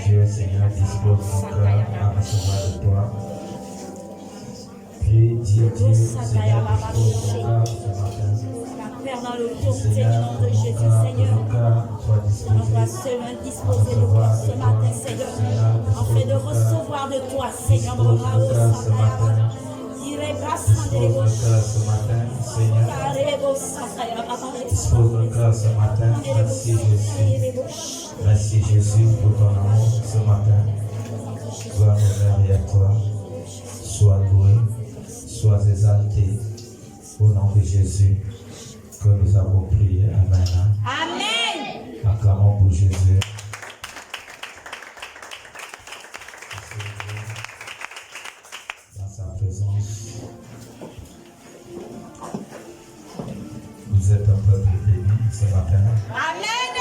Dieu, Seigneur, dispose mon cœur à recevoir de toi. Prie, dis Dieu, Seigneur, dispose mon cœur ce matin. Père, dans le nom Seigneur, de Jésus, Seigneur, mon cœur soit on va disposé. seulement disposer le cœur ce matin, Seigneur, afin de recevoir de toi, Seigneur, Dispose mon cœur ce matin. Dispose mon cœur ce matin, Seigneur. Dispose mon cœur ce matin. Merci Jésus. Merci Jésus pour ton amour ce matin. Gloire, honneur et à toi. Sois loué, sois exalté. Au nom de Jésus que nous avons prié. Amen. Amen. Acclamons pour Jésus. Dans sa présence, vous êtes un peuple béni ce matin. Amen.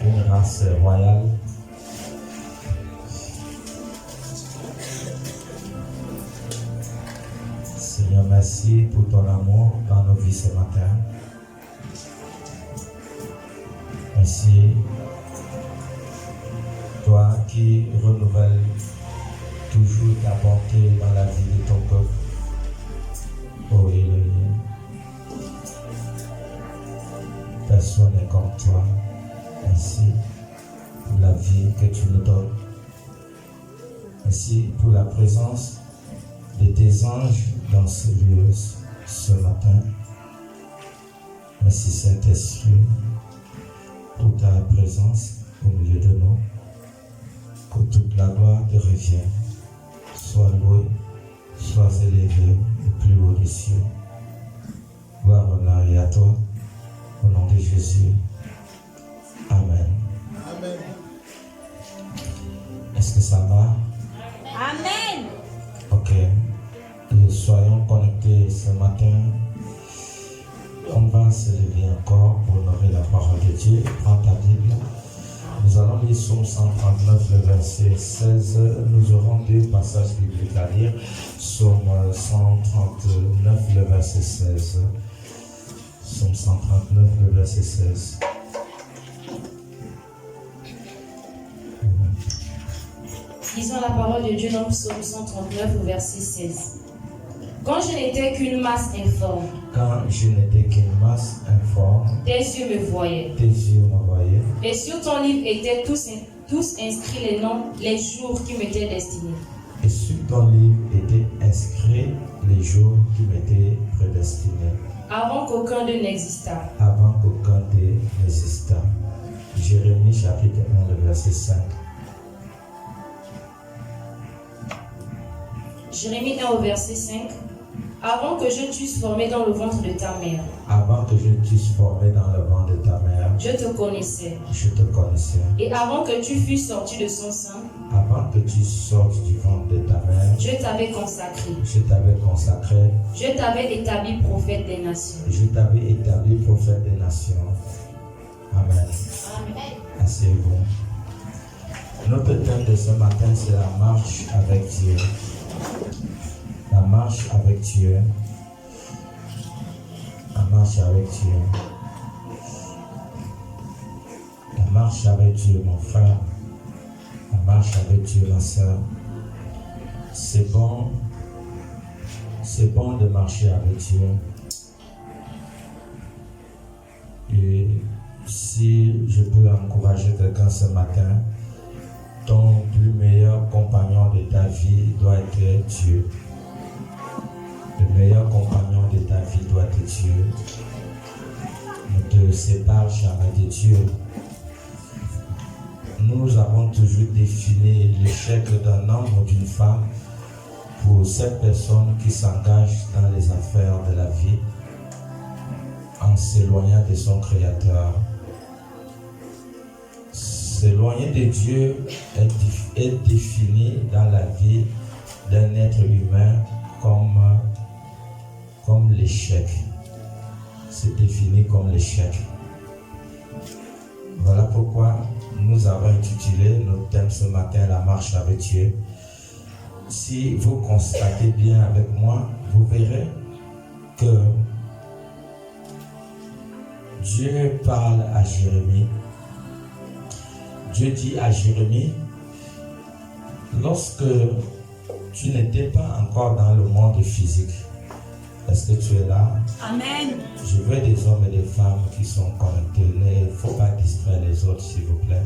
Une race royale. Seigneur, merci pour ton amour dans nos vies ce matin. Merci, toi qui renouvelles toujours ta bonté dans la vie de ton peuple. Oh Elohim, personne n'est comme toi. Merci pour la vie que tu nous donnes. Merci pour la présence de tes anges dans ce lieu ce matin. Merci Saint-Esprit pour ta présence au milieu de nous. Que toute la gloire te revienne. Sois loué, sois élevé le plus haut des cieux. Gloire, honneur et à toi. Au nom de Jésus. Amen. Amen. Est-ce que ça va? Amen. Ok. Et soyons connectés ce matin. On va se lever encore pour honorer la parole de Dieu. Prends ta Bible. Nous allons lire Psaume 139, le verset 16. Nous aurons deux passages bibliques à lire. Psaume 139, le verset 16. Psaume 139, le verset 16. Lisons la parole de Dieu dans Psaume 139 au verset 16. Quand je n'étais qu'une masse informe, tes yeux me voyaient. Et sur ton livre étaient tous inscrits les noms, les jours qui m'étaient destinés. Et sur ton livre étaient inscrits les jours qui m'étaient prédestinés. Avant qu'aucun d'eux n'existât. Jérémie chapitre 1, le verset 5. Jérémie 1 au verset 5. Avant que je t'eusse formé dans le ventre de ta mère. Je te connaissais. Et avant que tu fusses sorti de son sein. Du ventre de ta mère. Je t'avais consacré. Je t'avais établi prophète des nations. Amen. Amen. Asseyez-vous. Notre thème de ce matin, c'est la marche avec Dieu. La marche avec Dieu. La marche avec Dieu. La marche avec Dieu, mon frère. La marche avec Dieu, ma soeur. C'est bon de marcher avec Dieu. Et si je peux encourager quelqu'un ce matin, ton plus meilleur compagnon de ta vie doit être Dieu. Le meilleur compagnon de ta vie doit être Dieu. Ne te sépare jamais de Dieu. Nous avons toujours défini l'échec d'un homme ou d'une femme pour cette personne qui s'engage dans les affaires de la vie en s'éloignant de son Créateur. S'éloigner de Dieu est défini dans la vie d'un être humain comme l'échec. C'est défini comme l'échec. Voilà pourquoi nous avons intitulé notre thème ce matin, la marche avec Dieu. Si vous constatez bien avec moi, vous verrez que Dieu parle à Jérémie Dieu dit à Jérémie, lorsque tu n'étais pas encore dans le monde physique, est-ce que tu es là? Amen. Je veux des hommes et des femmes qui sont connectés. Il ne faut pas distraire les autres, s'il vous plaît.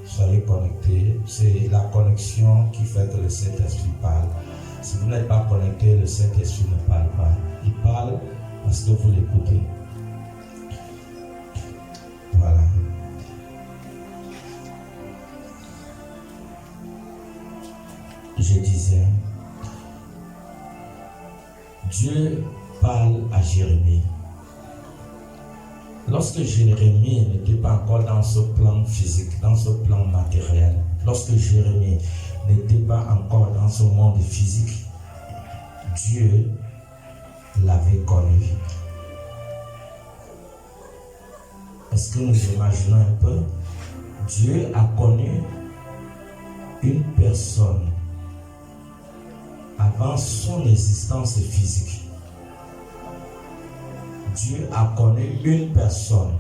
Soyez connectés. C'est la connexion qui fait que le Saint-Esprit parle. Si vous n'êtes pas connecté, le Saint-Esprit ne parle pas. Il parle parce que vous l'écoutez. Voilà. Je disais, Dieu parle à Jérémie. Lorsque Jérémie n'était pas encore dans ce plan physique, dans ce plan matériel, lorsque Jérémie n'était pas encore dans ce monde physique, Dieu l'avait connu. Est-ce que nous imaginons un peu? Dieu a connu une personne avant son existence physique. Dieu a connu une personne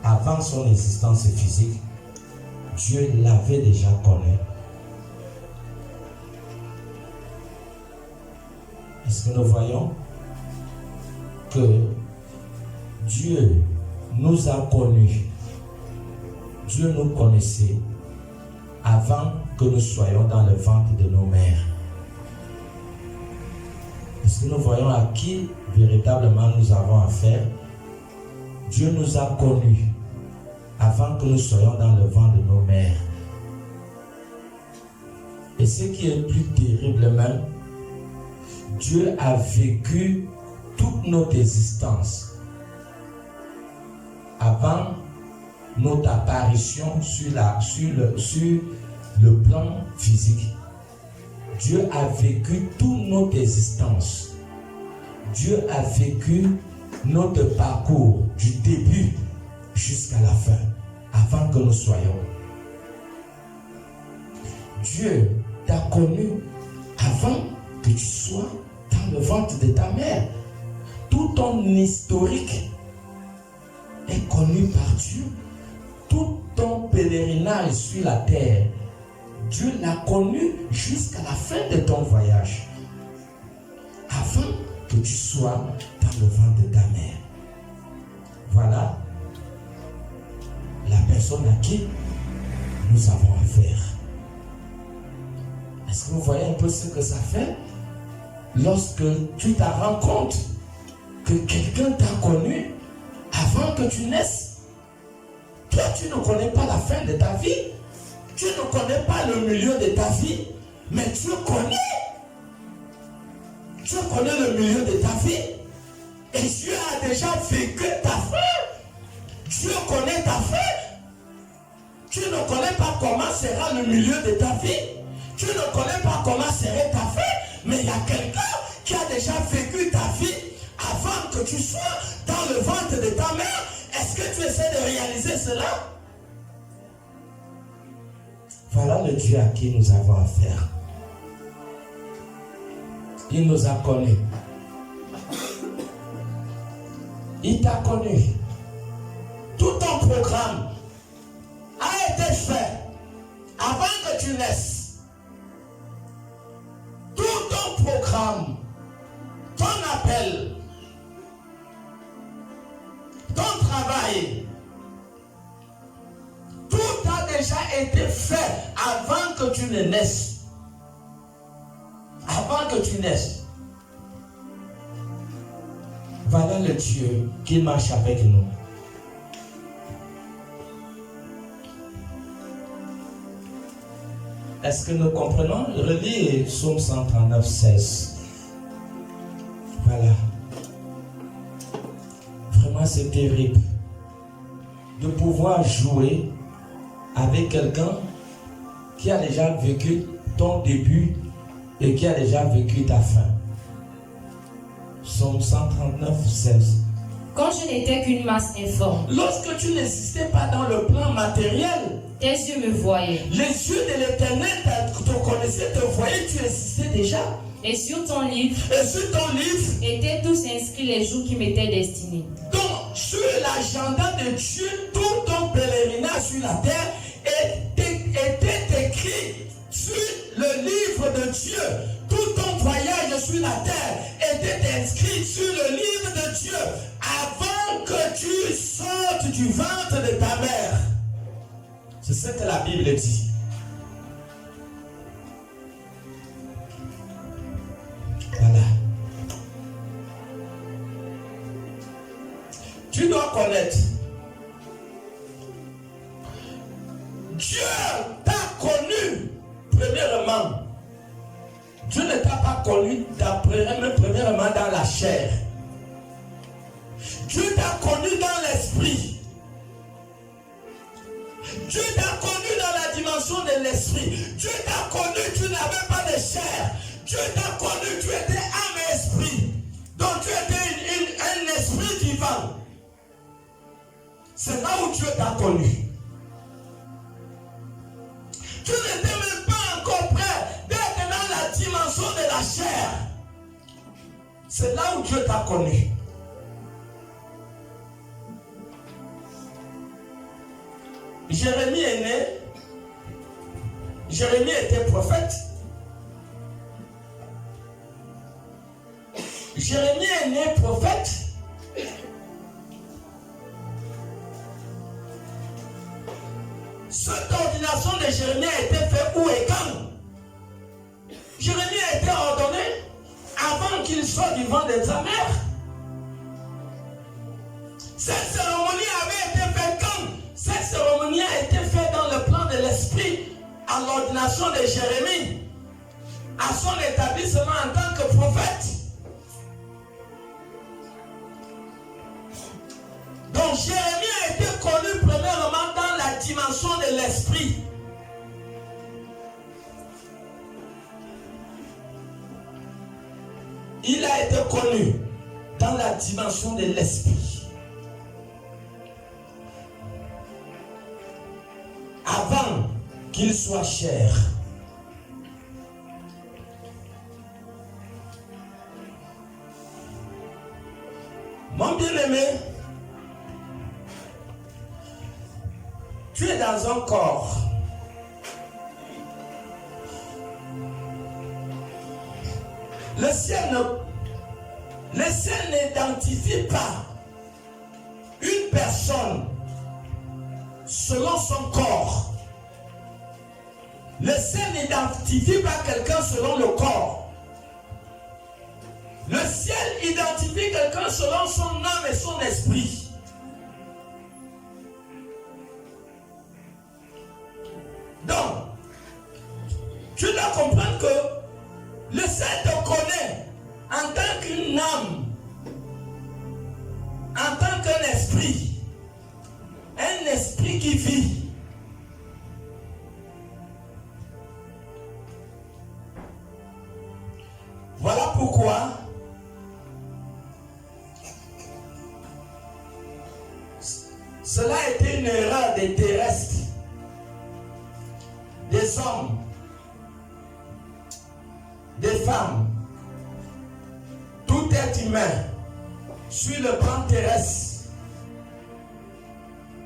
avant son existence physique. Dieu l'avait déjà connu. Est-ce que nous voyons que Dieu nous a connus? Dieu nous connaissait avant que nous soyons dans le ventre de nos mères. Est-ce que nous voyons à qui véritablement nous avons affaire? Dieu nous a connus avant que nous soyons dans le ventre de nos mères. Et ce qui est plus terrible même, Dieu a vécu toute notre existence avant notre apparition sur le plan physique. Dieu a vécu toute notre existence. Dieu a vécu notre parcours du début jusqu'à la fin, avant que nous soyons. Dieu t'a connu avant que tu sois dans le ventre de ta mère. Tout ton historique est connu par Dieu. Tout ton pèlerinage sur la terre, Dieu l'a connu jusqu'à la fin de ton voyage, avant que tu sois dans le ventre de ta mère. Voilà la personne à qui nous avons affaire. Est-ce que vous voyez un peu ce que ça fait lorsque tu te rends compte que quelqu'un t'a connu avant que tu naisses? Toi, tu ne connais pas la fin de ta vie. Tu ne connais pas le milieu de ta vie, mais Dieu connaît. Dieu connaît le milieu de ta vie. Et Dieu a déjà vécu ta fin. Dieu connaît ta fin. Tu ne connais pas comment sera le milieu de ta vie. Tu ne connais pas comment serait ta fin. Mais il y a quelqu'un qui a déjà vécu ta vie avant que tu sois dans le ventre de ta mère. Est-ce que tu essaies de réaliser cela? Voilà le Dieu à qui nous avons affaire. Il nous a connus. Il t'a connu. Tout ton programme a été fait avant que tu naisses. Tout ton programme, ton appel, ton travail, tout a déjà été fait avant que tu ne naisses. Avant que tu naisses. Voilà le Dieu qui marche avec nous. Est-ce que nous comprenons? Relis Psaume 139, 16. Voilà. Vraiment, c'est terrible de pouvoir jouer avec quelqu'un qui a déjà vécu ton début et qui a déjà vécu ta fin. Psaume 139, 16. Quand je n'étais qu'une masse informe, lorsque tu n'existais pas dans le plan matériel, tes yeux me voyaient. Les yeux de l'Éternel te connaissaient, te voyaient, tu existais déjà. Et sur ton livre, étaient tous inscrits les jours qui m'étaient destinés. Donc, sur l'agenda de Dieu, tout ton pèlerinage sur la terre était inscrit sur le livre de Dieu. Tout ton voyage sur la terre était inscrit sur le livre de Dieu avant que tu sortes du ventre de ta mère. C'est ce que la Bible dit. Voilà. Tu dois connaître. Dieu t'a connu premièrement. Dieu ne t'a pas connu premièrement dans la chair. Dieu t'a connu dans l'esprit. Dieu t'a connu dans la dimension de l'esprit. Dieu t'a connu, tu n'avais pas de chair. Dieu t'a connu, tu étais âme et esprit. Donc tu étais un esprit vivant. C'est là où Dieu t'a connu. Tu n'étais même pas encore prêt d'être dans la dimension de la chair. C'est là où Dieu t'a connu. Jérémie est né. Jérémie était prophète. Jérémie est né prophète. Cette ordination de Jérémie a été faite où et quand? Jérémie a été ordonné avant qu'il sorte du ventre de sa mère. Cette cérémonie avait été faite quand? Cette cérémonie a été faite dans le plan de l'esprit à l'ordination de Jérémie, à son établissement en tant que prophète. Donc Jérémie a été connu premièrement dans la dimension de l'esprit. Il a été connu dans la dimension de l'esprit. Avant qu'il soit chair. Mon bien-aimé, tu es dans un corps. Le ciel n'identifie pas une personne selon son corps. Le ciel n'identifie pas quelqu'un selon le corps. Le ciel identifie quelqu'un selon son âme et son esprit. Donc, tu dois comprendre que le ciel te connaît en tant qu'une âme, en tant qu'un esprit. Un esprit qui vit. Voilà pourquoi cela a été une erreur des terrestres, des hommes, des femmes, tout être humain sur le plan terrestre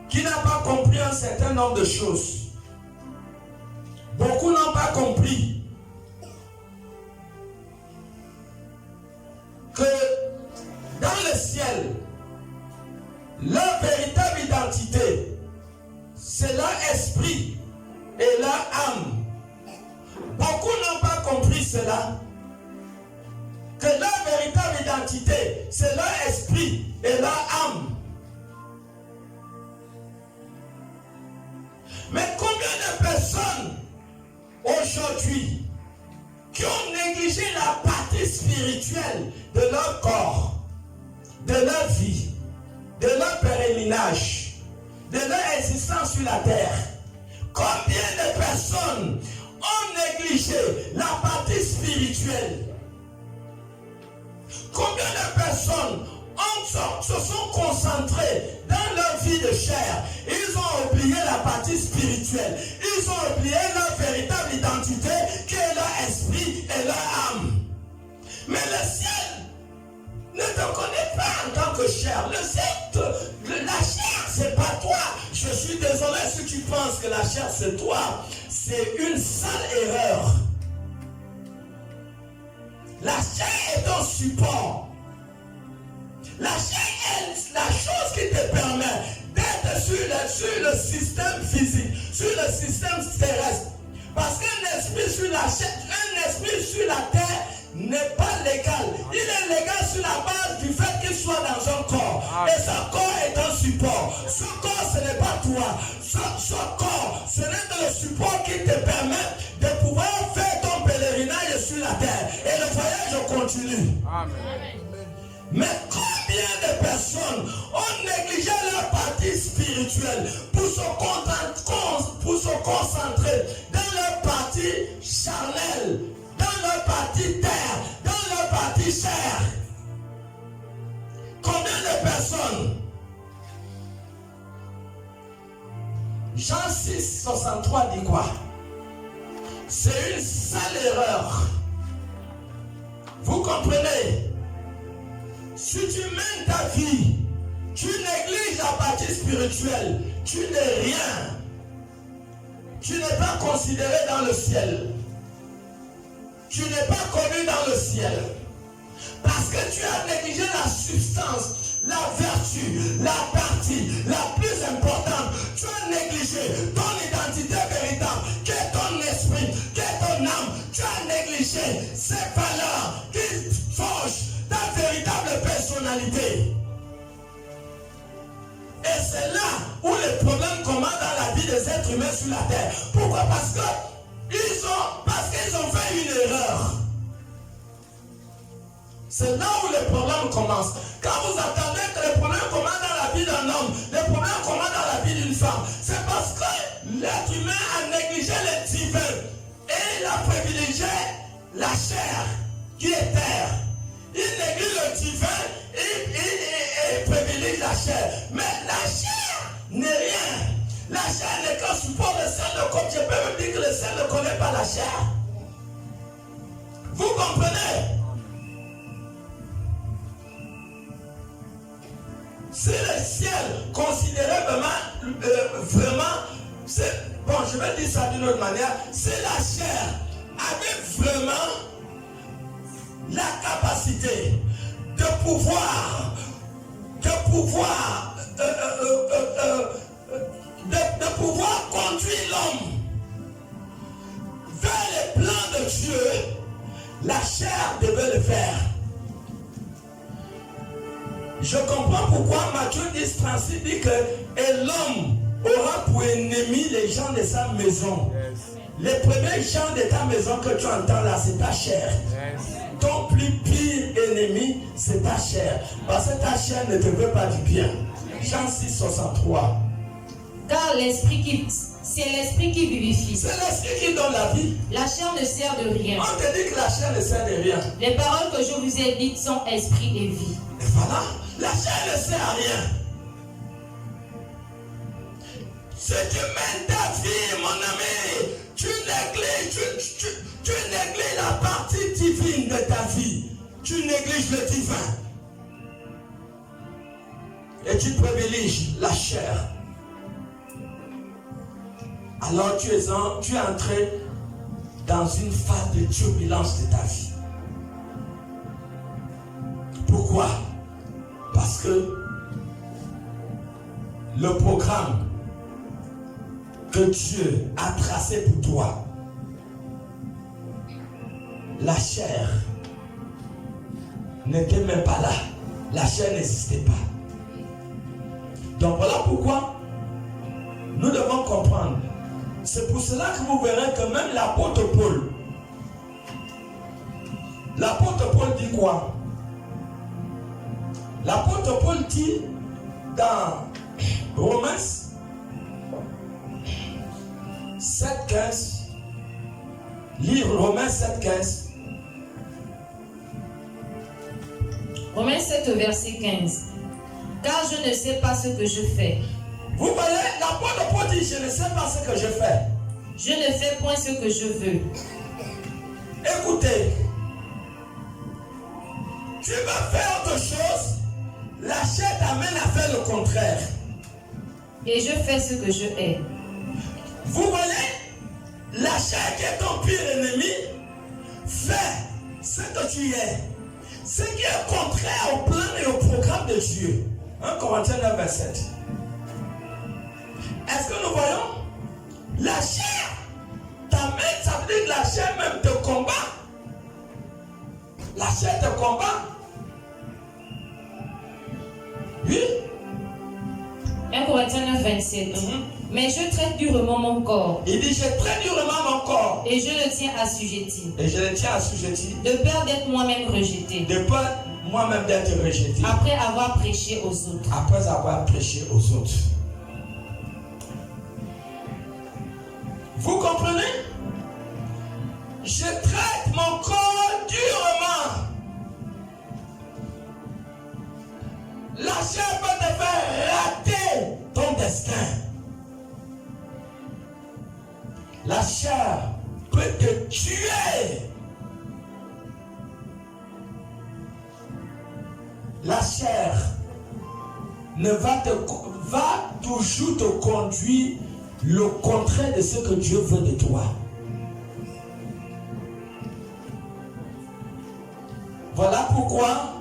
qui n'a pas compris un certain nombre de choses. Beaucoup n'ont pas compris que dans le ciel, leur véritable identité, c'est leur esprit et leur âme. Beaucoup n'ont pas compris cela. Que leur véritable identité, c'est leur esprit et leur âme. Mais combien de personnes aujourd'hui qui ont négligé la partie spirituelle de leur corps, de leur vie, de leur pèlerinage, de leur existence sur la terre? Combien de personnes ont négligé la partie spirituelle? Combien de personnes se sont concentrées dans leur vie de chair? Ils ont oublié la partie spirituelle. Ils ont oublié leur véritable identité qui est leur esprit et leur âme. Mais le ciel ne te connaît pas en tant que chair. Le ciel, la chair, c'est pas toi. Je suis désolé si tu penses que la chair, c'est toi. c'est une sale erreur. La chair est un support. La chair est la chose qui te permet d'être sur le système physique, sur le système terrestre. Parce qu'un esprit sur la chair, un esprit sur la terre n'est pas légal. Il est légal sur la base du fait qu'il soit dans un corps. Et ce corps est un support. Ce corps, ce n'est pas toi. Ce corps, ce n'est que le support qui te permet de pouvoir faire ton pèlerinage sur la terre. Et le voyage continue. Amen. Mais combien de personnes ont négligé leur partie spirituelle pour se concentrer dans leur partie charnelle, dans leur partie terre, dans leur partie chair? Combien de personnes? Jean 6, 63 dit quoi? C'est une sale erreur. Vous comprenez? Si tu mènes ta vie, tu négliges la partie spirituelle, tu n'es rien. Tu n'es pas considéré dans le ciel. Tu n'es pas connu dans le ciel. Parce que tu as négligé la substance, la vertu, la partie la plus importante. Tu as négligé ton identité véritable, qui est ton esprit, qui est ton âme. Tu as négligé ces valeurs qui forgent ta véritable personnalité. Et c'est là où les problèmes commencent dans la vie des êtres humains sur la terre. Pourquoi? Parce qu'ils ont fait une erreur. C'est là où les problèmes commencent. Quand vous attendez que les problèmes commencent dans la vie d'un homme, les problèmes commencent dans la vie d'une femme, c'est parce que l'être humain a négligé le divin et il a privilégié la chair qui est terre. Il néglige le divin et privilégie la chair. Mais la chair n'est rien. La chair n'est qu'un support. Le ciel ne connaît. Je peux même dire que le ciel ne connaît pas la chair. Vous comprenez? Si le ciel considérait vraiment, bon, je vais dire ça d'une autre manière, si la chair avait vraiment la capacité de pouvoir conduire l'homme vers les plans de Dieu, la chair devait le faire. Je comprends pourquoi Matthieu 10:36 dit que et l'homme aura pour ennemi les gens de sa maison. Les premiers gens de ta maison que tu entends là, c'est ta chair. Ton plus pire ennemi, c'est ta chair. Parce que ta chair ne te veut pas du bien. Jean 6, 63. Car c'est l'esprit qui vivifie. C'est l'esprit qui donne la vie. La chair ne sert de rien. On te dit que la chair ne sert de rien. Les paroles que je vous ai dites sont esprit et vie. Et voilà, la chair ne sert à rien. Si tu mènes ta vie, mon ami, tu négliges la partie divine de ta vie. Tu négliges le divin. Et tu privilégies la chair. Alors tu es entré dans une phase de turbulence de ta vie. Pourquoi? Parce que le programme que Dieu a tracé pour toi, la chair n'était même pas là. La chair n'existait pas. Donc voilà pourquoi nous devons comprendre. C'est pour cela que vous verrez que même l'apôtre Paul dit quoi? L'apôtre Paul dit dans Romains 7:15, lire Romains 7:15. Romains 7, verset 15. Car je ne sais pas ce que je fais. Vous voyez, l'apôtre Paul dit, je ne sais pas ce que je fais. Je ne fais point ce que je veux. Écoutez, tu vas faire autre chose, la chair t'amène à faire le contraire. Et je fais ce que je hais. Vous voyez, la chair qui est ton pire ennemi, fait ce que tu es. Ce qui est contraire au plan et au programme de Dieu. 1 Corinthiens 9, verset 7. Est-ce que nous voyons? La chair t'amène, ça veut dire que la chair même te combat. La chair te combat. Oui. 1 Corinthiens 9, 27. Mais je traite durement mon corps. Il dit, je traite durement mon corps. Et je le tiens assujetti. Et je le tiens assujetti. De peur d'être moi-même rejeté. De peur moi-même d'être rejeté. Après avoir prêché aux autres. Après avoir prêché aux autres. Vous comprenez? Je traite mon corps durement. La chair peut te faire rater ton destin. La chair peut te tuer. La chair va toujours te conduire le contraire de ce que Dieu veut de toi. Voilà pourquoi,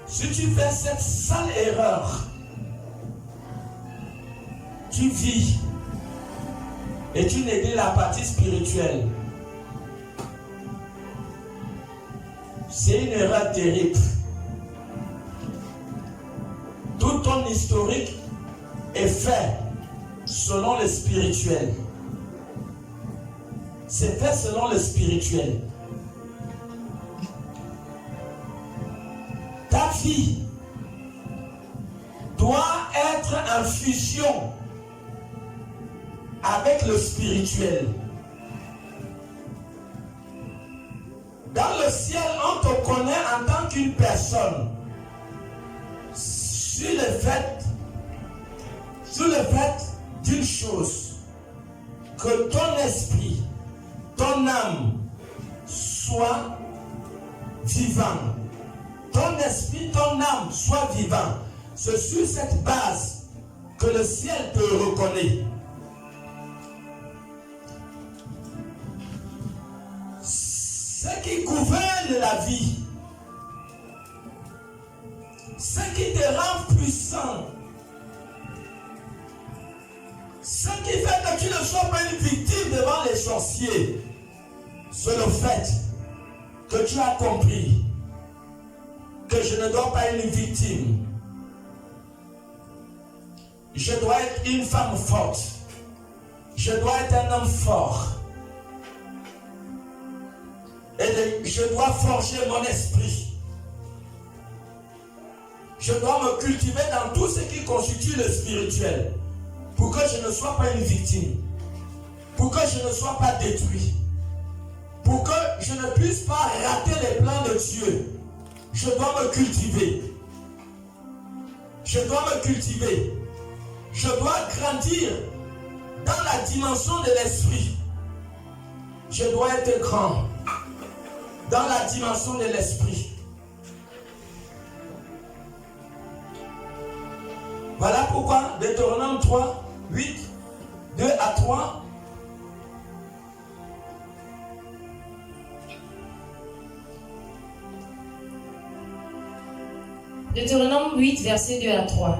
si tu fais cette sale erreur, tu vis et tu négliges la partie spirituelle. C'est une erreur terrible. Tout ton historique est fait selon le spirituel. C'est fait selon le spirituel. Ta vie doit être en fusion avec le spirituel. Dans le ciel, on te connaît en tant qu'une personne. Sur le fait d'une chose, que ton esprit, ton âme soit vivant. Ton esprit, ton âme soit vivant. C'est sur cette base que le ciel te reconnaît. Ce qui gouverne la vie, ce qui te rend puissant, ce qui fait que tu ne sois pas une victime devant les sorciers, c'est le fait que tu as compris que je ne dois pas être une victime. Je dois être une femme forte. Je dois être un homme fort. Et je dois forger mon esprit. Je dois me cultiver dans tout ce qui constitue le spirituel. Pour que je ne sois pas une victime. Pour que je ne sois pas détruit. Pour que je ne puisse pas rater les plans de Dieu. Je dois me cultiver. Je dois me cultiver. Je dois grandir dans la dimension de l'esprit. Je dois être grand dans la dimension de l'esprit. Voilà pourquoi Deutéronome 3, 8, 2 à 3. Deutéronome 8, verset 2 à 3.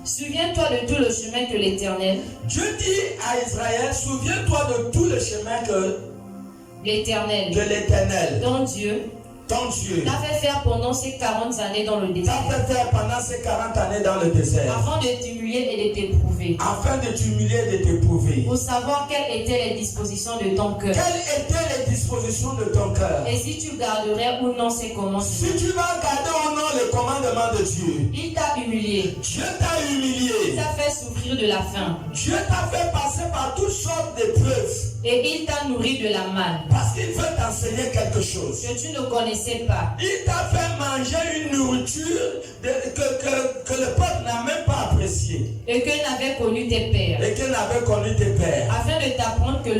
Souviens-toi de tout le chemin que l'Éternel. Dieu dit à Israël, souviens-toi de tout le chemin que l'Éternel, ton Dieu, t'a fait faire pendant ces 40 années dans le désert. T'a fait faire pendant ces 40 années dans le désert. Afin de t'humilier et de t'éprouver. Afin de t'humilier et de t'éprouver. Pour savoir quelles étaient les dispositions de ton cœur. Quelles étaient les dispositions de ton cœur. Et si tu garderais ou non ses commandements. Si tu vas garder ou non les commandements de Dieu. Il t'a humilié. Dieu t'a humilié. Il t'a fait souffrir de la faim. Dieu t'a fait passer par toutes sortes d'épreuves. Et il t'a nourri de la manne. Parce qu'il veut t'enseigner quelque chose. Que tu ne connaissais pas. Il t'a fait manger une nourriture que le peuple n'a même pas appréciée. Et que n'avaient connu tes pères. Et que n'avaient connu tes pères. Afin de t'apprendre que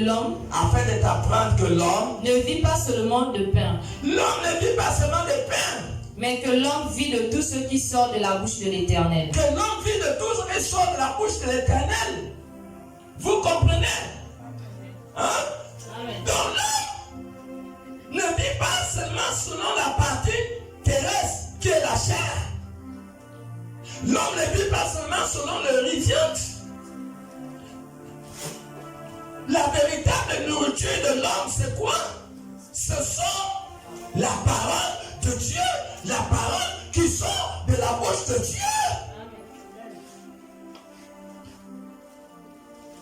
l'homme. Ne vit pas seulement de pain. L'homme ne vit pas seulement de pain. Mais que l'homme vit de tout ce qui sort de la bouche de l'Éternel. Que l'homme vit de tout ce qui sort de la bouche de l'Éternel. Vous comprenez? Hein? Amen. Donc l'homme ne vit pas seulement selon la partie terrestre qui est la chair. L'homme ne vit pas seulement selon le rivière. La véritable nourriture de l'homme, c'est quoi? Ce sont la parole de Dieu, la parole qui sort de la bouche de Dieu.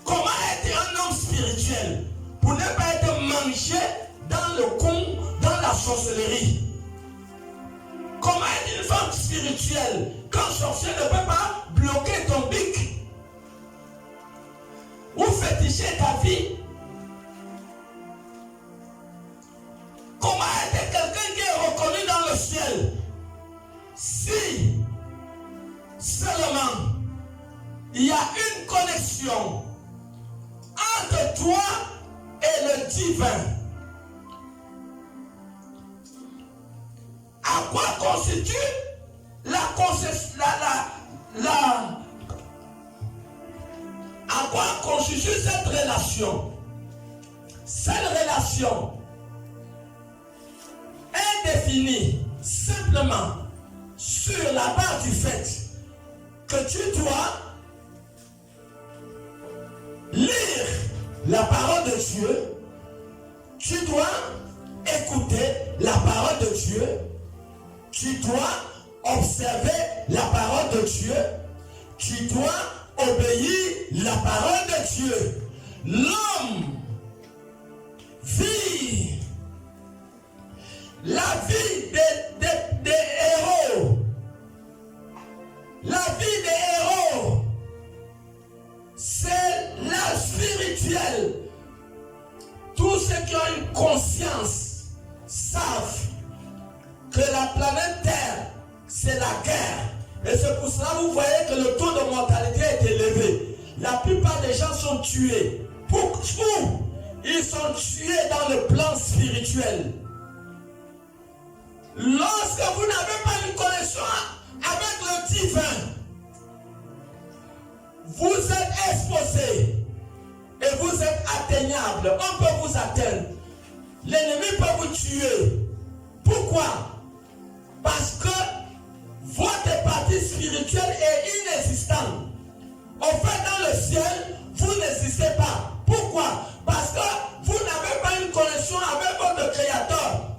Comment être un homme spirituel pour ne pas être mangé dans le con, dans la sorcellerie? Comment être une femme spirituelle quand le sorcier ne peut pas bloquer ton bic ou féticher ta vie? Comment être quelqu'un qui est reconnu dans le ciel si seulement il y a une connexion entre toi et le divin? À quoi constitue à quoi constitue cette relation? Cette relation est définie simplement sur la base du fait que tu dois lire la parole de Dieu, tu dois écouter la parole de Dieu, tu dois observer la parole de Dieu, tu dois obéir la parole de Dieu. L'homme vit la vie des héros. La vie des héros, c'est la spirituelle. Tous ceux qui ont une conscience savent que la planète Terre, c'est la guerre. Et c'est pour cela que vous voyez que le taux de mortalité est élevé. La plupart des gens sont tués. Pour où? Ils sont tués dans le plan spirituel. Lorsque vous n'avez pas une connexion avec le divin, vous êtes exposé et vous êtes atteignable. On peut vous atteindre. L'ennemi peut vous tuer. Pourquoi? Parce que votre partie spirituelle est inexistante. En fait, dans le ciel, vous n'existez pas. Pourquoi? Parce que vous n'avez pas une connexion avec votre Créateur.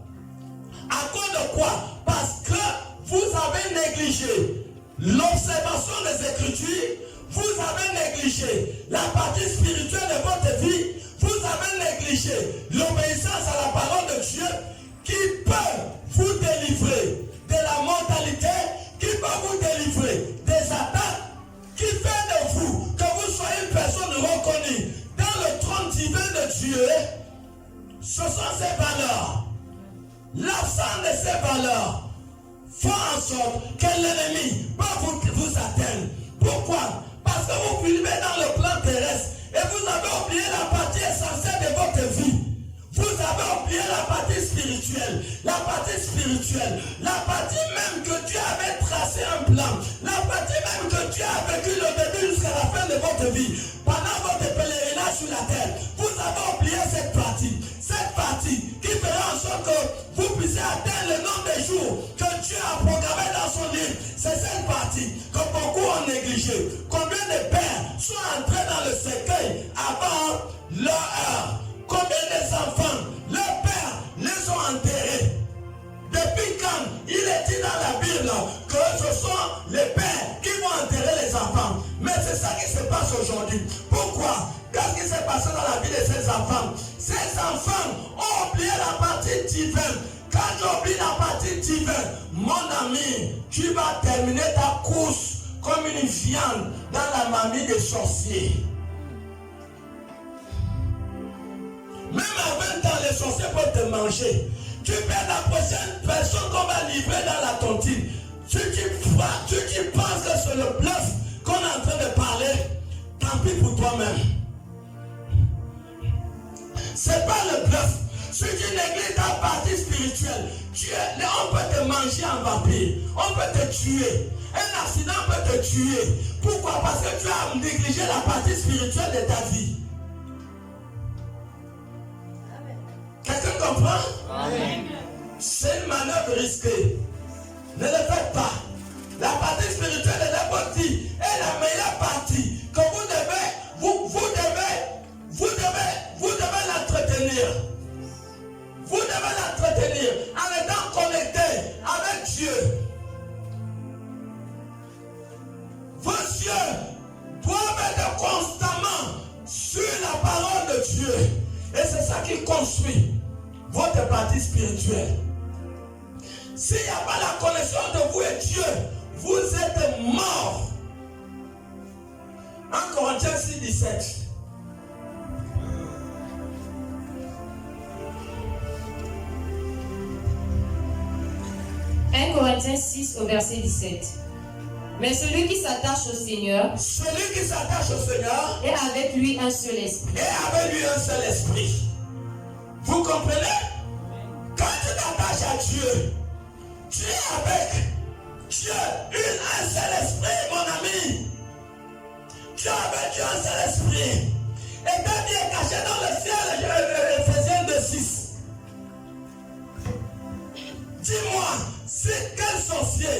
À cause de quoi? Parce que vous avez négligé l'observation des Écritures, vous avez négligé la partie spirituelle de votre vie, vous avez négligé l'obéissance à la parole de Dieu qui peut vous délivrer de la mortalité, qui peut vous délivrer des attaques, qui fait de vous que vous soyez une personne reconnue dans le trône divin de Dieu. Ce sont ces valeurs. L'absence de ces valeurs fait en sorte que l'ennemi peut vous atteindre. Pourquoi? Parce que vous vivez dans le plan terrestre et vous avez oublié la partie essentielle de votre vie. Vous avez oublié la partie spirituelle. La partie spirituelle, la partie même que Dieu avait tracé un plan, la partie même que Dieu a vécu le début jusqu'à la fin de votre vie. Pendant votre pèlerinage sur la terre, vous avez oublié cette partie. Cette partie qui fera en sorte que vous puissiez atteindre le nombre de jours que Dieu a programmé dans son livre. C'est cette partie que beaucoup ont négligé. Combien de pères sont entrés dans le cercueil avant leur heure? Combien des enfants, leurs pères les ont enterrés? Depuis quand il est dit dans la Bible que ce sont les pères qui vont enterrer les enfants? Mais c'est ça qui se passe aujourd'hui. Pourquoi? Qu'est-ce qui s'est passé dans la vie de ces enfants? Ces enfants ont oublié la partie divine. Quand tu oublies la partie divine, mon ami, tu vas terminer ta course comme une viande dans la mamie des sorciers. Même à 20 ans, les sorciers peuvent te manger. Tu perds la prochaine personne qu'on va livrer dans la tontine. Tu penses que c'est le bluff qu'on est en train de parler, tant pis pour toi-même. C'est pas le bluff. Si tu négliges ta partie spirituelle, on peut te manger en vampire. On peut te tuer. Un accident peut te tuer. Pourquoi? Parce que tu as négligé la partie spirituelle de ta vie. offusquer. Ne le faites pas. La partie spirituelle de la partie est la meilleure partie que vous devez l'entretenir. Vous devez l'entretenir en étant connecté avec Dieu. Vos yeux doivent être constamment sur la parole de Dieu. Et c'est ça qui construit votre partie spirituelle. S'il n'y a pas la connexion de vous et Dieu, vous êtes morts. 1 Corinthiens 6, 17. Corinthiens 6 au verset 17. Mais celui qui s'attache au Seigneur, est avec lui un seul esprit. Vous comprenez? Quand tu t'attaches à Dieu, tu es avec Dieu, un seul esprit, mon ami. Tu es avec Dieu, un seul esprit. Et ta vie est cachée dans le ciel, Ephésiens 2:6. Dis-moi, c'est quel sorcier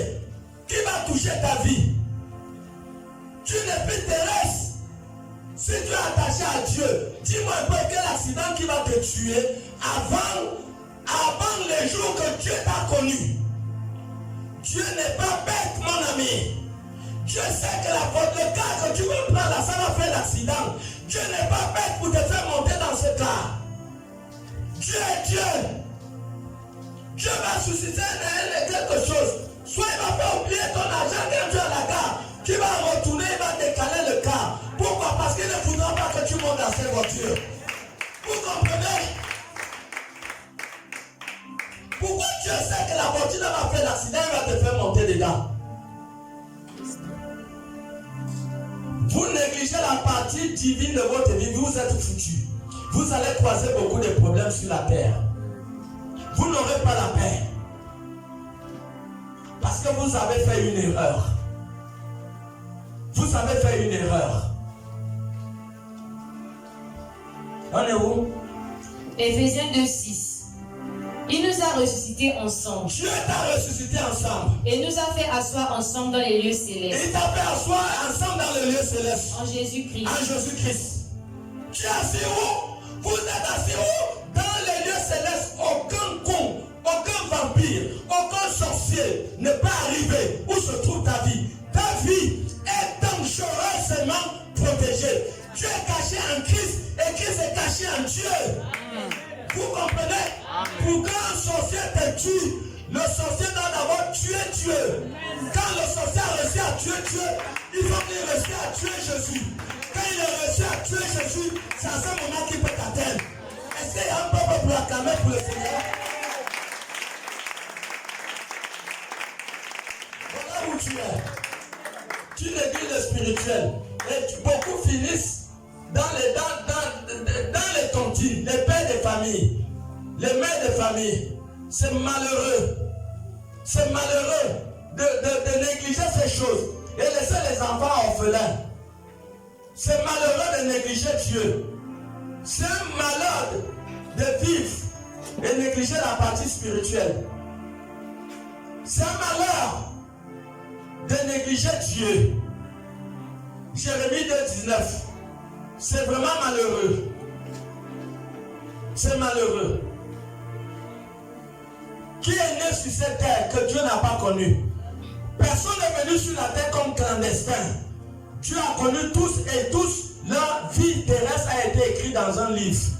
qui va toucher ta vie? Tu n'es plus terrestre. Si tu es attaché à Dieu, dis-moi un peu quel accident qui va te tuer avant les jours que Dieu t'a connu. Dieu n'est pas bête, mon ami. Dieu sait que le cas que tu veux prendre là, ça va faire l'accident. Dieu n'est pas bête pour te faire monter dans ce cas. Dieu est Dieu. Dieu va susciter quelque chose. Soit il va faire oublier ton argent quand tu es à la gare. Tu vas retourner, il va décaler le cas. Pourquoi? Parce qu'il ne voudra pas que tu montes dans cette voiture. Vous comprenez? Pourquoi Dieu sait que la voiture va faire l'accident, il va te faire monter dedans? Vous négligez la partie divine de votre vie, vous êtes foutus. Vous allez croiser beaucoup de problèmes sur la terre. Vous n'aurez pas la paix. Parce que vous avez fait une erreur. Vous avez fait une erreur. On est où? Ephésiens 2:6. Il nous a ressuscités ensemble. Dieu t'a ressuscité ensemble. Et nous a fait asseoir ensemble dans les lieux célestes. Il t'a fait asseoir ensemble dans les lieux célestes. En Jésus-Christ. En Jésus-Christ. Tu es assis où? Vous êtes assis où? Dans les lieux célestes. Aucun con, aucun vampire, aucun sorcier ne peut arriver où se trouve ta vie. Ta vie est dangereusement protégée. Tu es caché en Christ et Christ est caché en Dieu. Vous comprenez? Pour qu'un sorcier te tue, le sorcier doit d'abord tuer Dieu. Quand le sorcier a réussi à tuer Dieu, il faut qu'il réussisse à tuer Jésus. Quand il a réussi à tuer Jésus, c'est à ce moment qu'il peut t'atteindre. Est-ce qu'il y a un peuple pour acclamer pour le Seigneur? Voilà où tu es. Tu négliges le spirituel. Et beaucoup finissent dans les tontines, les pères de famille, les mères de famille. C'est malheureux. C'est malheureux de négliger ces choses et laisser les enfants orphelins. C'est malheureux de négliger Dieu. C'est un malheur de vivre et négliger la partie spirituelle. C'est un malheur de négliger Dieu. Jérémie 2:19. C'est vraiment malheureux. C'est malheureux. Qui est né sur cette terre que Dieu n'a pas connu? Personne n'est venu sur la terre comme clandestin. Dieu a connu tous et tous. Leur vie terrestre a été écrite dans un livre.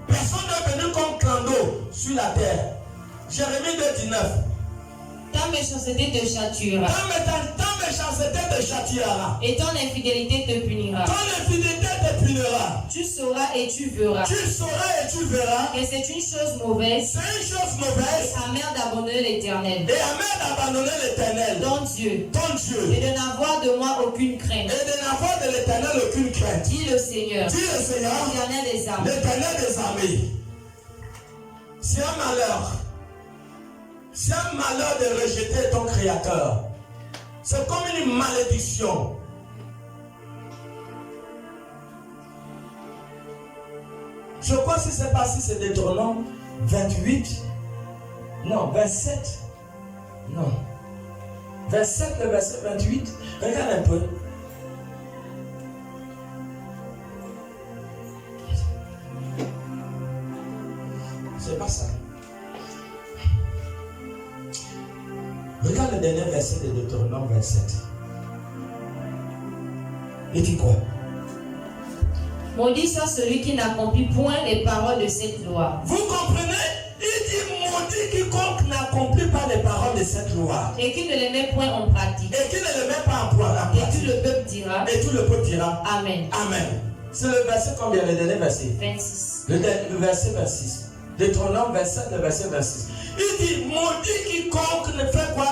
Personne n'est venu comme clando sur la terre. Jérémie 2:19. Ta méchanceté te châtiera. Ta méchanceté te châtiera. Et ton infidélité te punira. Ton infidélité te punira. Tu sauras et tu verras. Tu sauras et tu verras. Que c'est une chose mauvaise. C'est une chose mauvaise. Et amère d'abandonner l'Éternel. Et amère d'abandonner l'Éternel. Ton Dieu. Ton Dieu. Et de n'avoir de moi aucune crainte. Et de n'avoir de l'Éternel aucune crainte. Dis le Seigneur. Dis le Seigneur. L'Éternel des armées. L'Éternel des armées. C'est un malheur. C'est un malheur de rejeter ton Créateur. C'est comme une malédiction. Je crois que c'est passé, c'est Deutéronome 28. Non, 27. Non. 27, le verset 28. Regarde un peu. C'est pas ça. Regarde le dernier verset de Deutéronome 27. Il dit quoi? Maudit soit celui qui n'accomplit point les paroles de cette loi. Vous comprenez? Il dit maudit quiconque n'accomplit pas les paroles de cette loi. Et qui ne les met point en pratique. Et qui ne les met pas en pratique. Et tout le peuple dira. Et tout le peuple dira. Amen. Amen. C'est le verset combien? Le dernier verset? 26. Le verset 26. Deutéronome 27, le verset 26. Il dit maudit quiconque ne fait quoi?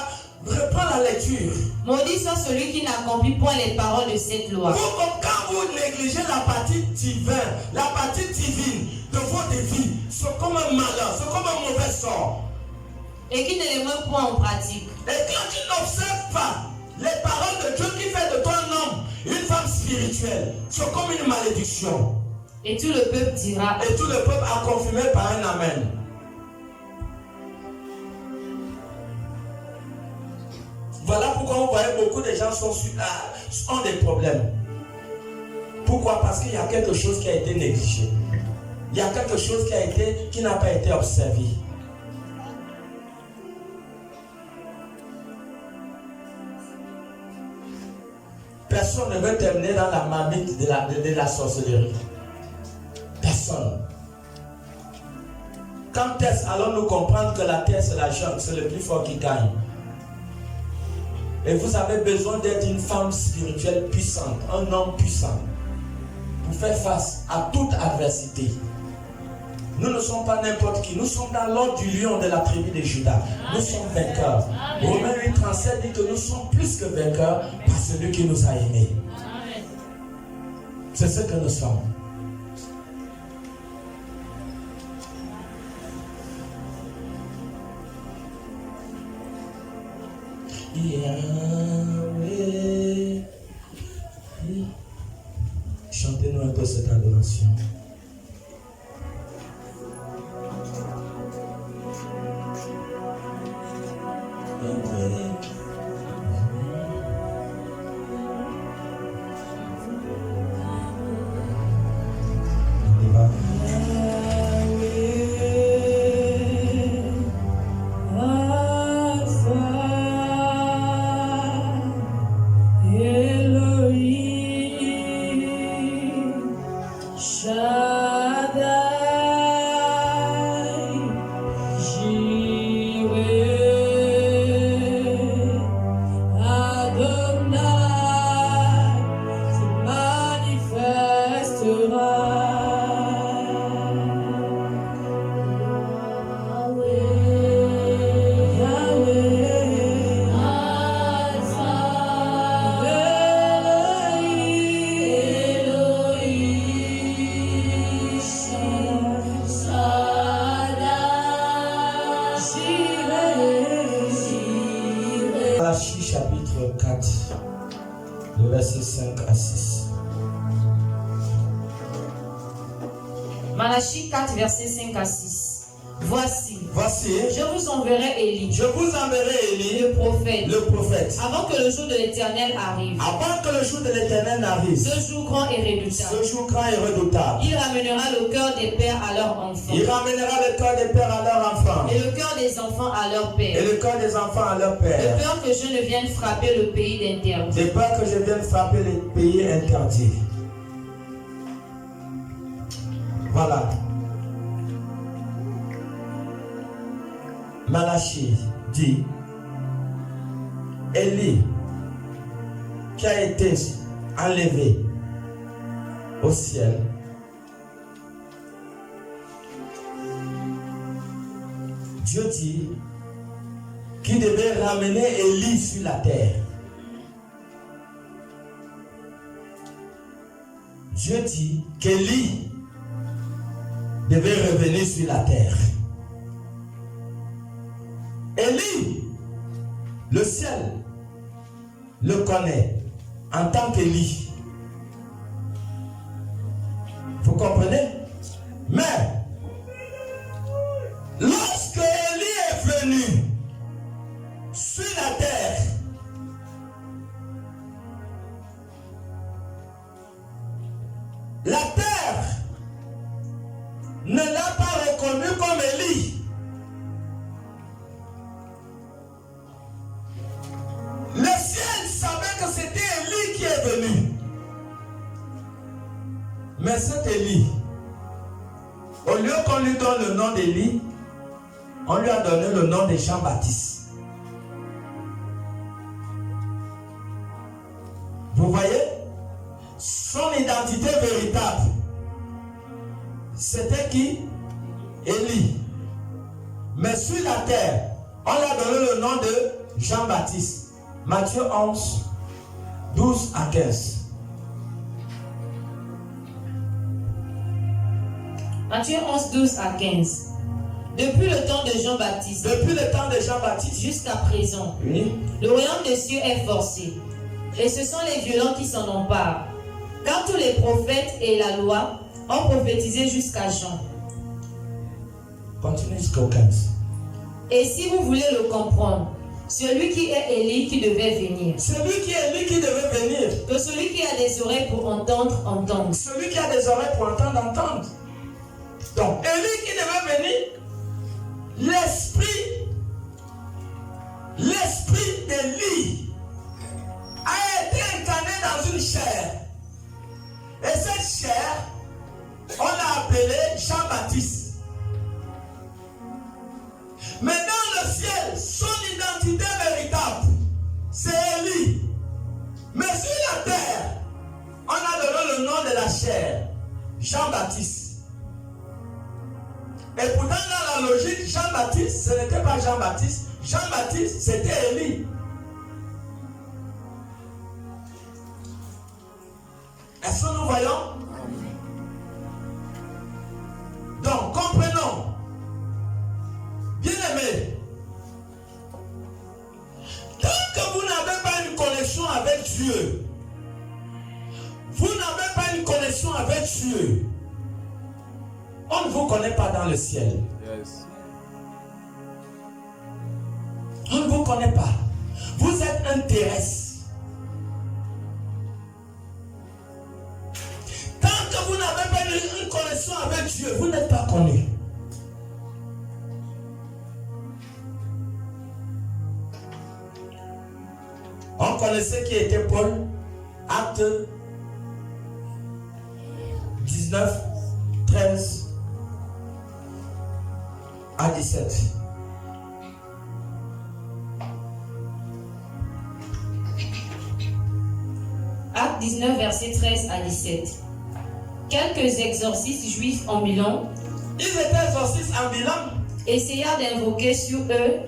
Reprends la lecture. Maudit soit celui qui n'accomplit point les paroles de cette loi. Quand vous négligez la partie divine, de votre vie, c'est comme un malheur, c'est comme un mauvais sort. Et qui ne les met point en pratique. Et quand tu n'observes pas les paroles de Dieu qui fait de toi un homme, une femme spirituelle, c'est comme une malédiction. Et tout le peuple dira. Et tout le peuple a confirmé par un amen. Voilà pourquoi vous voyez beaucoup de gens ont des problèmes. Pourquoi? Parce qu'il y a quelque chose qui a été négligé. Il y a quelque chose qui n'a pas été observé. Personne ne veut terminer dans la marmite de la sorcellerie. Personne. Quand est-ce allons-nous comprendre que la terre c'est la jungle, c'est le plus fort qui gagne? Et vous avez besoin d'être une femme spirituelle puissante, un homme puissant, pour faire face à toute adversité. Nous ne sommes pas n'importe qui, nous sommes dans l'ordre du lion de la tribu de Juda. Nous sommes vainqueurs. Romains 8:37 dit que nous sommes plus que vainqueurs par celui qui nous a aimés. C'est ce que nous sommes. Yahweh. Chantez-nous un peu cette adoration. Chapitre 4, le verset 5 à 6. Malachie 4, verset 5 à 6. Voici, je vous enverrai Élie, le prophète, avant que le jour de l'Éternel arrive. Ce jour grand et redoutable. Il ramènera le cœur des pères à leurs enfants. Et le cœur des enfants à leurs pères. De peur que je ne vienne frapper le pays d'interdit. Voilà. Malachie dit, Élie qui a été enlevé au ciel, Dieu dit qu'il devait ramener Élie sur la terre. Dieu dit qu'Élie devait revenir sur la terre. Élie, le ciel le connaît en tant qu'Élie. Vous comprenez? Mais lorsque Élie est venu, La terre ne l'a pas reconnu comme Élie. Le ciel savait que c'était Élie qui est venu. Mais cet Élie, au lieu qu'on lui donne le nom d'Élie, on lui a donné le nom de Jean-Baptiste. Vous voyez? Son identité véritable, c'était qui? Élie. Mais sur la terre, on lui a donné le nom de Jean-Baptiste. Matthieu 11, 12 à 15. Matthieu 11, 12 à 15. Depuis le temps de Jean-Baptiste. Depuis le temps de Jean-Baptiste. Jusqu'à présent. Oui. Le royaume des cieux est forcé. Et ce sont les violents qui s'en emparent. Car tous les prophètes et la loi ont prophétisé jusqu'à Jean. Continue jusqu'au 15. Et si vous voulez le comprendre, celui qui est Élie qui devait venir. Celui qui est Élie qui devait venir. Que celui qui a des oreilles pour entendre, entende. Celui qui a des oreilles pour entendre, entende. Donc, Élie qui devait venir, l'esprit d'Élie a été incarné dans une chair. Et cette chair, on l'a appelée Jean-Baptiste. Mais dans le ciel, son identité véritable, c'est Élie. Mais sur la terre, on a donné le nom de la chair, Jean-Baptiste. Et pourtant, dans la logique, Jean-Baptiste, ce n'était pas Jean-Baptiste. Jean-Baptiste, c'était Élie. Est-ce que nous voyons? Donc, comprenons. Bien-aimés, tant que vous n'avez pas une connexion avec Dieu, vous n'avez pas une connexion avec Dieu, on ne vous connaît pas dans le ciel. Yes. On ne vous connaît pas. Vous êtes un terrestre. Tant que vous n'avez pas une connexion avec Dieu, vous n'êtes pas connu. On connaissait qui était Paul. Acte 19, 13 à 17. Acte 19, verset 13 à 17. Quelques exorcistes juifs ambulants, Ils étaient exorcistes ambulants, essayèrent d'invoquer sur eux,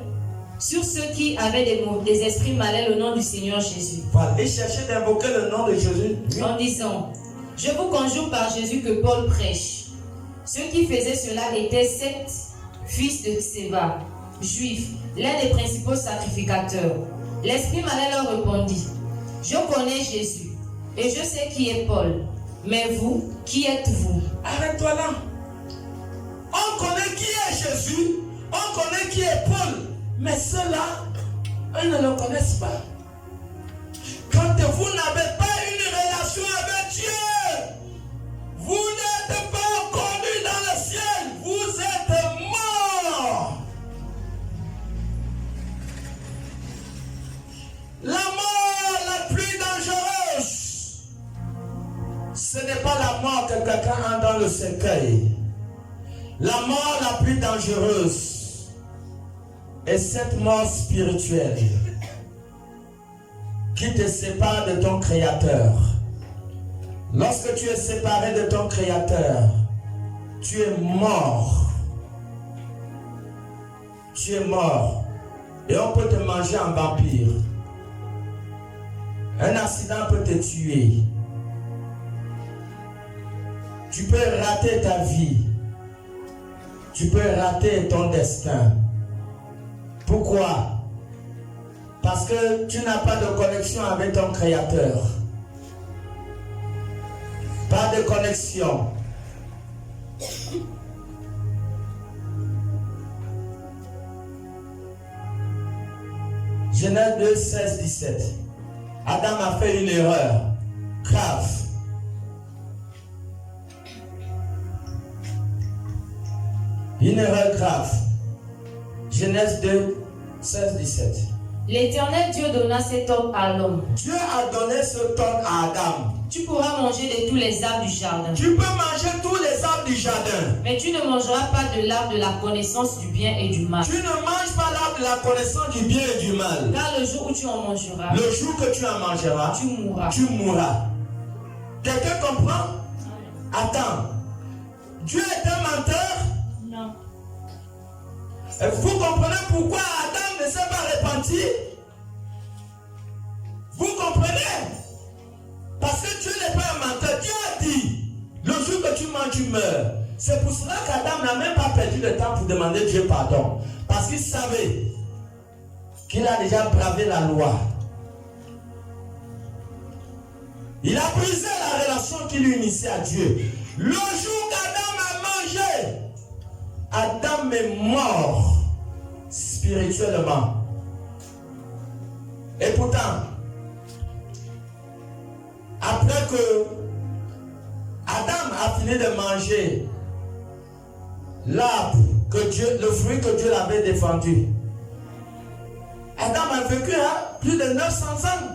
sur ceux qui avaient des esprits malins, le nom du Seigneur Jésus. voilà. Ils cherchaient d'invoquer le nom de Jésus. Oui. En disant, je vous conjure par Jésus que Paul prêche. Ceux qui faisaient cela étaient 7 fils de Séba, juifs, l'un des principaux sacrificateurs. L'esprit malin leur répondit, je connais Jésus et je sais qui est Paul, mais vous, qui êtes-vous? Arrête-toi là. On connaît qui est Jésus, on connaît qui est Paul, mais ceux-là, eux ne le connaissent pas. Quand vous n'avez pas une relation avec Dieu, vous n'êtes pas connu dans le ciel, vous êtes mort. La mort la plus dangereuse, ce n'est pas la mort que quelqu'un a dans le cercueil. La mort la plus dangereuse est cette mort spirituelle qui te sépare de ton Créateur. Lorsque tu es séparé de ton Créateur, tu es mort. Tu es mort. Et on peut te manger en vampire. Un accident peut te tuer. Tu peux rater ta vie. Tu peux rater ton destin. Pourquoi? Parce que tu n'as pas de connexion avec ton Créateur. Pas de connexion. Genèse 2, 16, 17. Adam a fait une erreur grave. Une erreur grave. Genèse 2, 16-17. L'Éternel Dieu donna cet ordre à l'homme. Dieu a donné cet ordre à Adam. Tu pourras manger de tous les arbres du jardin. Tu peux manger tous les arbres du jardin. Mais tu ne mangeras pas de l'arbre de la connaissance du bien et du mal. Tu ne manges pas l'arbre de la connaissance du bien et du mal. Car le jour où tu en mangeras, Le jour que tu en mangeras, tu mourras. tu mourras. Quelqu'un comprend? Attends. Dieu est un menteur? Non. Et vous comprenez pourquoi Adam ne s'est pas repenti? Vous comprenez? Parce que Dieu n'est pas un menteur. Dieu a dit, le jour que tu manges, tu meurs. C'est pour cela qu'Adam n'a même pas perdu le temps pour demander Dieu pardon. Parce qu'il savait qu'il a déjà bravé la loi. Il a brisé la relation qui lui unissait à Dieu. Le jour qu'Adam a mangé, Adam est mort spirituellement. Et pourtant, après que Adam a fini de manger l'arbre, le fruit que Dieu l'avait défendu, Adam a vécu plus de 900 ans.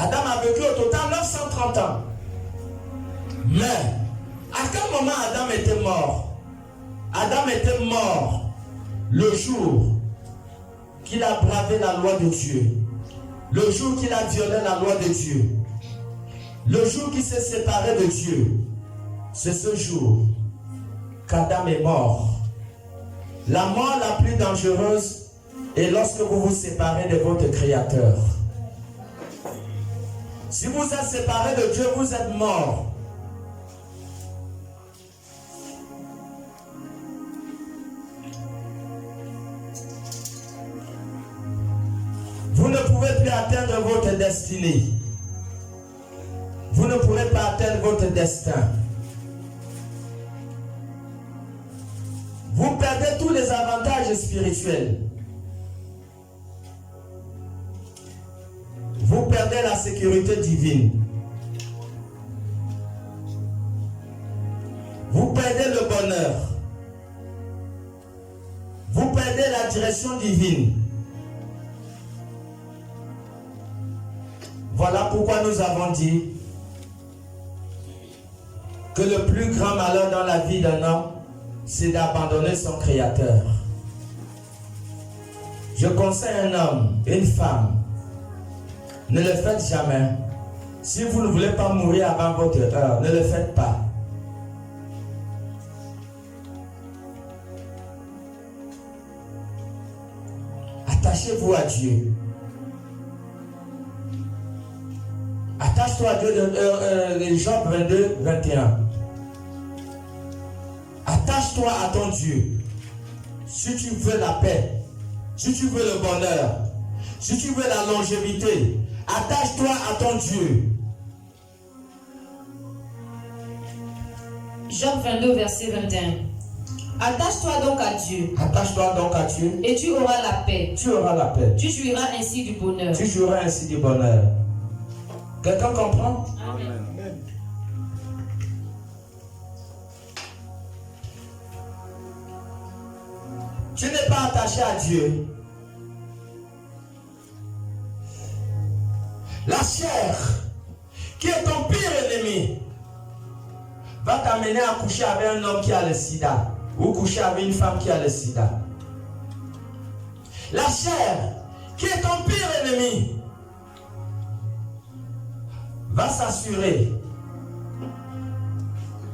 Adam a vécu au total 930 ans. Mais, à quel moment Adam était mort? Adam était mort le jour qu'il a bravé la loi de Dieu. Le jour qu'il a violé la loi de Dieu. Le jour qu'il s'est séparé de Dieu. C'est ce jour qu'Adam est mort. La mort la plus dangereuse est lorsque vous vous séparez de votre Créateur. Si vous êtes séparé de Dieu, vous êtes mort. Vous ne pouvez plus atteindre votre destinée. Vous ne pourrez pas atteindre votre destin. Vous perdez tous les avantages spirituels. Vous perdez la sécurité divine. Vous perdez le bonheur. Vous perdez la direction divine. Voilà pourquoi nous avons dit que le plus grand malheur dans la vie d'un homme, c'est d'abandonner son Créateur. Je conseille un homme, une femme, ne le faites jamais. Si vous ne voulez pas mourir avant votre heure, ne le faites pas. Attachez-vous à Dieu. Attache-toi à Dieu de Job 22, 21. Attache-toi à ton Dieu. Si tu veux la paix, si tu veux le bonheur, si tu veux la longévité, attache-toi à ton Dieu. Job 22, verset 21. Attache-toi donc à Dieu. Attache-toi donc à Dieu. Et tu auras la paix. Tu auras la paix. Tu jouiras ainsi du bonheur. Tu jouiras ainsi du bonheur. Quelqu'un comprend? Amen. Tu n'es pas attaché à Dieu. La chair, qui est ton pire ennemi, va t'amener à coucher avec un homme qui a le sida ou coucher avec une femme qui a le sida. La chair, qui est ton pire ennemi, va s'assurer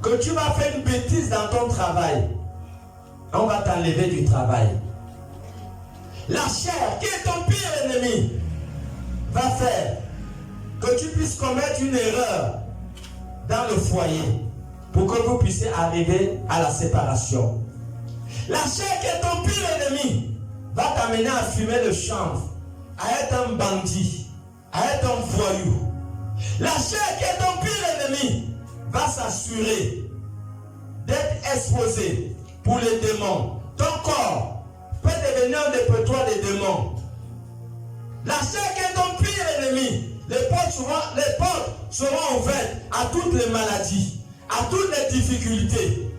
que tu vas faire une bêtise dans ton travail. On va t'enlever du travail. La chair, qui est ton pire ennemi, va faire que tu puisses commettre une erreur dans le foyer pour que vous puissiez arriver à la séparation. La chair, qui est ton pire ennemi, va t'amener à fumer le chanvre, à être un bandit, à être un voyou. La chair, qui est ton pire ennemi, va s'assurer d'être exposé pour les démons. Ton corps peut devenir un dépotoir des démons. La chair, qui est ton pire ennemi, les portes seront ouvertes à toutes les maladies, à toutes les difficultés.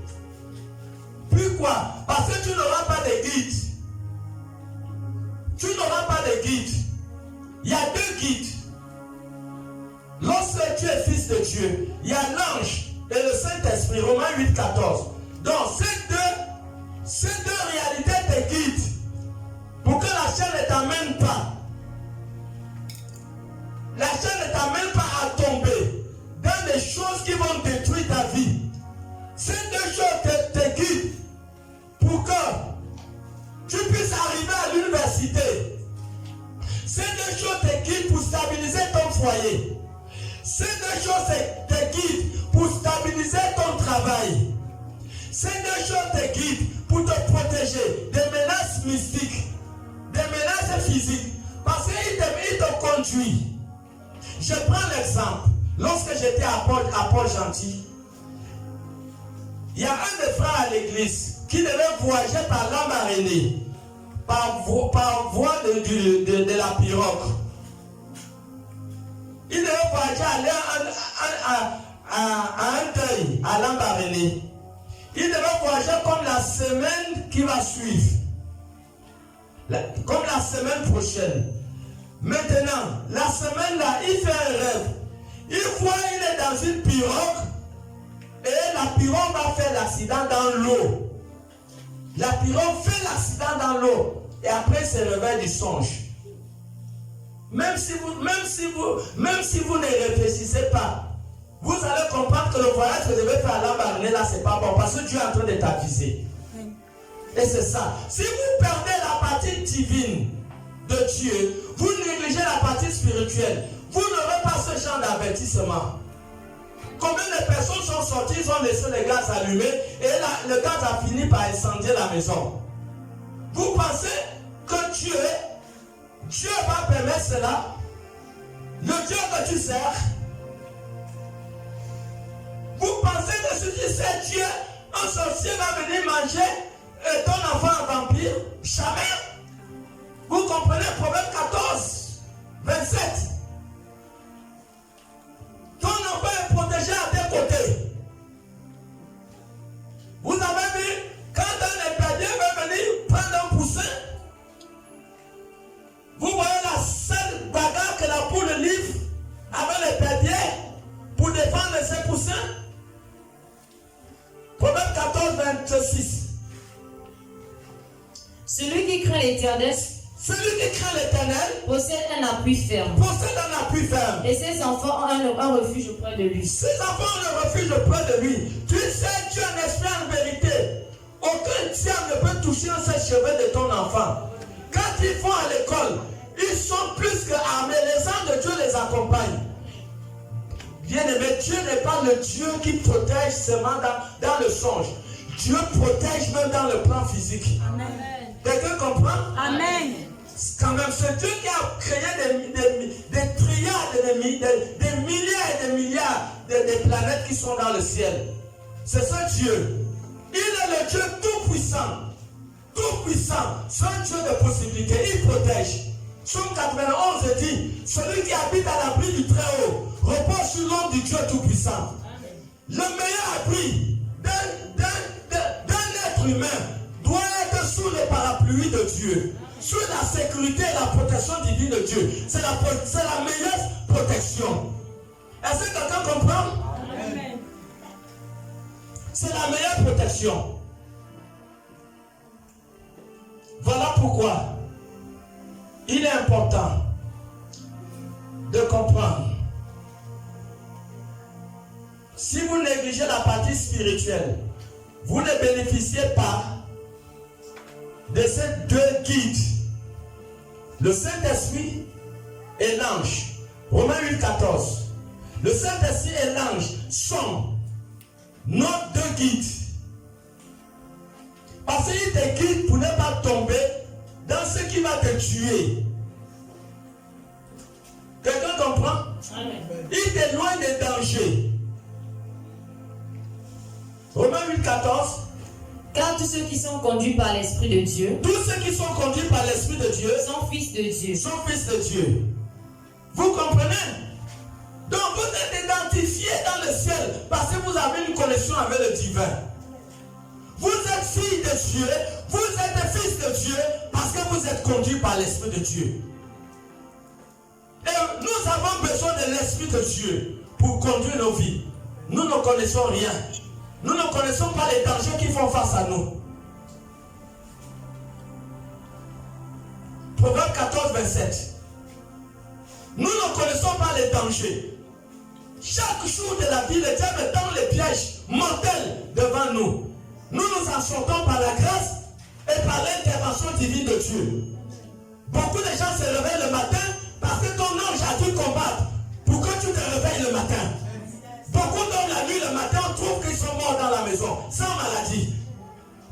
Pourquoi? Parce que tu n'auras pas de guide. Tu n'auras pas de guide. Il y a deux guides. Lorsque tu es fils de Dieu, il y a l'ange et le Saint-Esprit. Romains 8, 14. Donc ces deux réalités te guident pour que la chair ne t'amène pas. La chair ne t'amène pas à tomber dans des choses qui vont détruire ta vie. Ces deux choses te guident pour que tu puisses arriver à l'université. Ces deux choses te guident pour stabiliser ton foyer. Ces deux choses te guident pour stabiliser ton travail. Ces deux choses te guident pour te protéger des menaces mystiques, des menaces physiques. Parce qu'il te conduit. Je prends l'exemple. Lorsque j'étais à Port-Gentil, il y a un des frères à l'église qui devait voyager par Lambaréné, par voie de la pirogue. Il devait voyager aller à un deuil à Lambaréné. Il devait voyager comme la semaine qui va suivre, comme la semaine prochaine. Maintenant, la semaine là, il fait un rêve. Il voit, il est dans une pirogue et la pirogue va faire l'accident dans l'eau. La pirogue fait l'accident dans l'eau et après il se réveille du songe. Même si vous ne réfléchissez pas, vous allez comprendre que le voyage que vous devez faire à Lambaréné là, c'est pas bon parce que Dieu est en train de t'aviser. Et c'est ça. Si vous perdez la partie divine de Dieu, vous négligez la partie spirituelle, vous n'aurez pas ce genre d'avertissement. Combien de personnes sont sorties, ils ont laissé le gaz allumé et le gaz a fini par incendier la maison. Vous pensez que Dieu va permettre cela? Le Dieu que tu sers, vous pensez que si tu sers Dieu, un sorcier va venir manger et ton enfant un vampire? Jamais. Vous comprenez Proverbe 14, 27. Ton enfant est protégé à tes côtés. Vous avez vu, quand un épervier veut venir prendre un poussin, vous voyez la seule bagarre que la poule livre avec l'épervier pour défendre ses poussins. Proverbe 14, 26. Celui qui craint l'Éternel possède un appui ferme. Et ses enfants ont un refuge auprès de lui. Ses enfants ont un refuge auprès de lui. Tu sais, tu es un esprit en vérité. Aucun diable ne peut toucher un seul cheveu de ton enfant. Quand ils vont à l'école, ils sont plus que armés. Les anges de Dieu les accompagnent. Bien-aimé, Dieu n'est pas le Dieu qui protège seulement dans le songe. Dieu protège même dans le plan physique. Amen. Quelqu'un comprend? Amen. Quand même, c'est Dieu qui a créé des trilliards, des milliards et des milliards de planètes qui sont dans le ciel. C'est ce Dieu. Il est le Dieu tout-puissant. Tout-puissant. C'est un Dieu de possibilités. Il protège. Psaume 91 dit, celui qui habite à l'abri du Très-Haut repose sur l'ombre du Dieu tout-puissant. Le meilleur abri d'un être humain doit être sous le parapluie de Dieu. Sous la sécurité et la protection divine de Dieu. C'est la meilleure protection. Est-ce que quelqu'un comprend? Amen. C'est la meilleure protection. Voilà pourquoi il est important de comprendre. Si vous négligez la partie spirituelle, vous ne bénéficiez pas de ces deux guides, le Saint-Esprit et l'ange. Romains 8, 14. Le Saint-Esprit et l'ange sont nos deux guides. Parce qu'ils te guident pour ne pas tomber dans ce qui va te tuer. Quelqu'un comprend? Ils t'éloignent des dangers. Romains 8, 14. Car tous ceux qui sont conduits par l'Esprit de Dieu, tous ceux qui sont conduits par l'Esprit de Dieu sont fils de Dieu. Sont fils de Dieu. Vous comprenez? Donc vous êtes identifiés dans le ciel parce que vous avez une connexion avec le divin. Vous êtes êtes fille de Dieu, vous êtes fils de Dieu parce que vous êtes conduit par l'Esprit de Dieu. Et nous avons besoin de l'Esprit de Dieu pour conduire nos vies. Nous ne connaissons rien. Nous ne connaissons pas les dangers qui font face à nous. Proverbe 14, 27. Nous ne connaissons pas les dangers. Chaque jour de la vie, le diable tend les pièges mortels devant nous. Nous nous en sortons par la grâce et par l'intervention divine de Dieu. Beaucoup de gens se réveillent le matin parce que ton ange a dû combattre pour que tu te réveilles le matin. Beaucoup dorment la nuit, le matin, on trouve qu'ils sont morts dans la maison, sans maladie.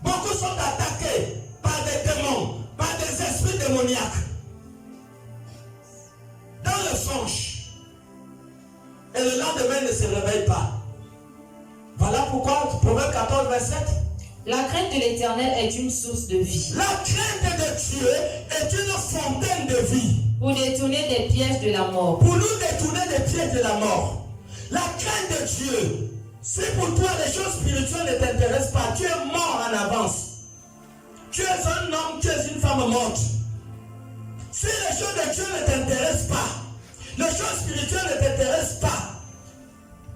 Beaucoup sont attaqués par des démons, par des esprits démoniaques. Dans le songe. Et le lendemain ne se réveille pas. Voilà pourquoi, Proverbe 14, 27. La crainte de l'Éternel est une source de vie. La crainte de Dieu est une fontaine de vie. Pour détourner des pièges de la mort. Pour nous détourner des pièges de la mort. La crainte de Dieu, si pour toi les choses spirituelles ne t'intéressent pas, tu es mort en avance. Tu es un homme, tu es une femme morte. Si les choses de Dieu ne t'intéressent pas, les choses spirituelles ne t'intéressent pas,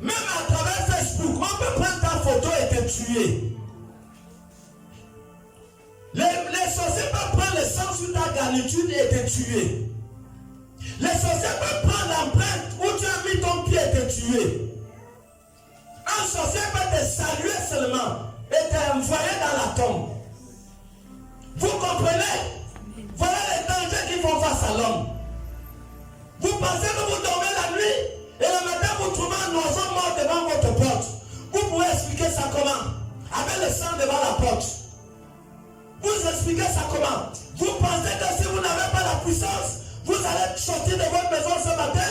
même à travers Facebook, on peut prendre ta photo et te tuer. Les sorciers peuvent prendre le sang sur ta garniture et te tuer. Les sorciers peuvent prendre l'empreinte où tu as mis ton pied et te tuer. Un sorcier peut te saluer seulement et t'envoyer dans la tombe. Vous comprenez? Voilà les dangers qui font face à l'homme. Vous pensez que vous dormez la nuit et le matin vous trouvez un oiseau mort devant votre porte. Vous pouvez expliquer ça comment? Avec le sang devant la porte. Vous expliquez ça comment? Vous pensez que si vous n'avez pas la puissance, vous allez sortir de votre maison ce matin?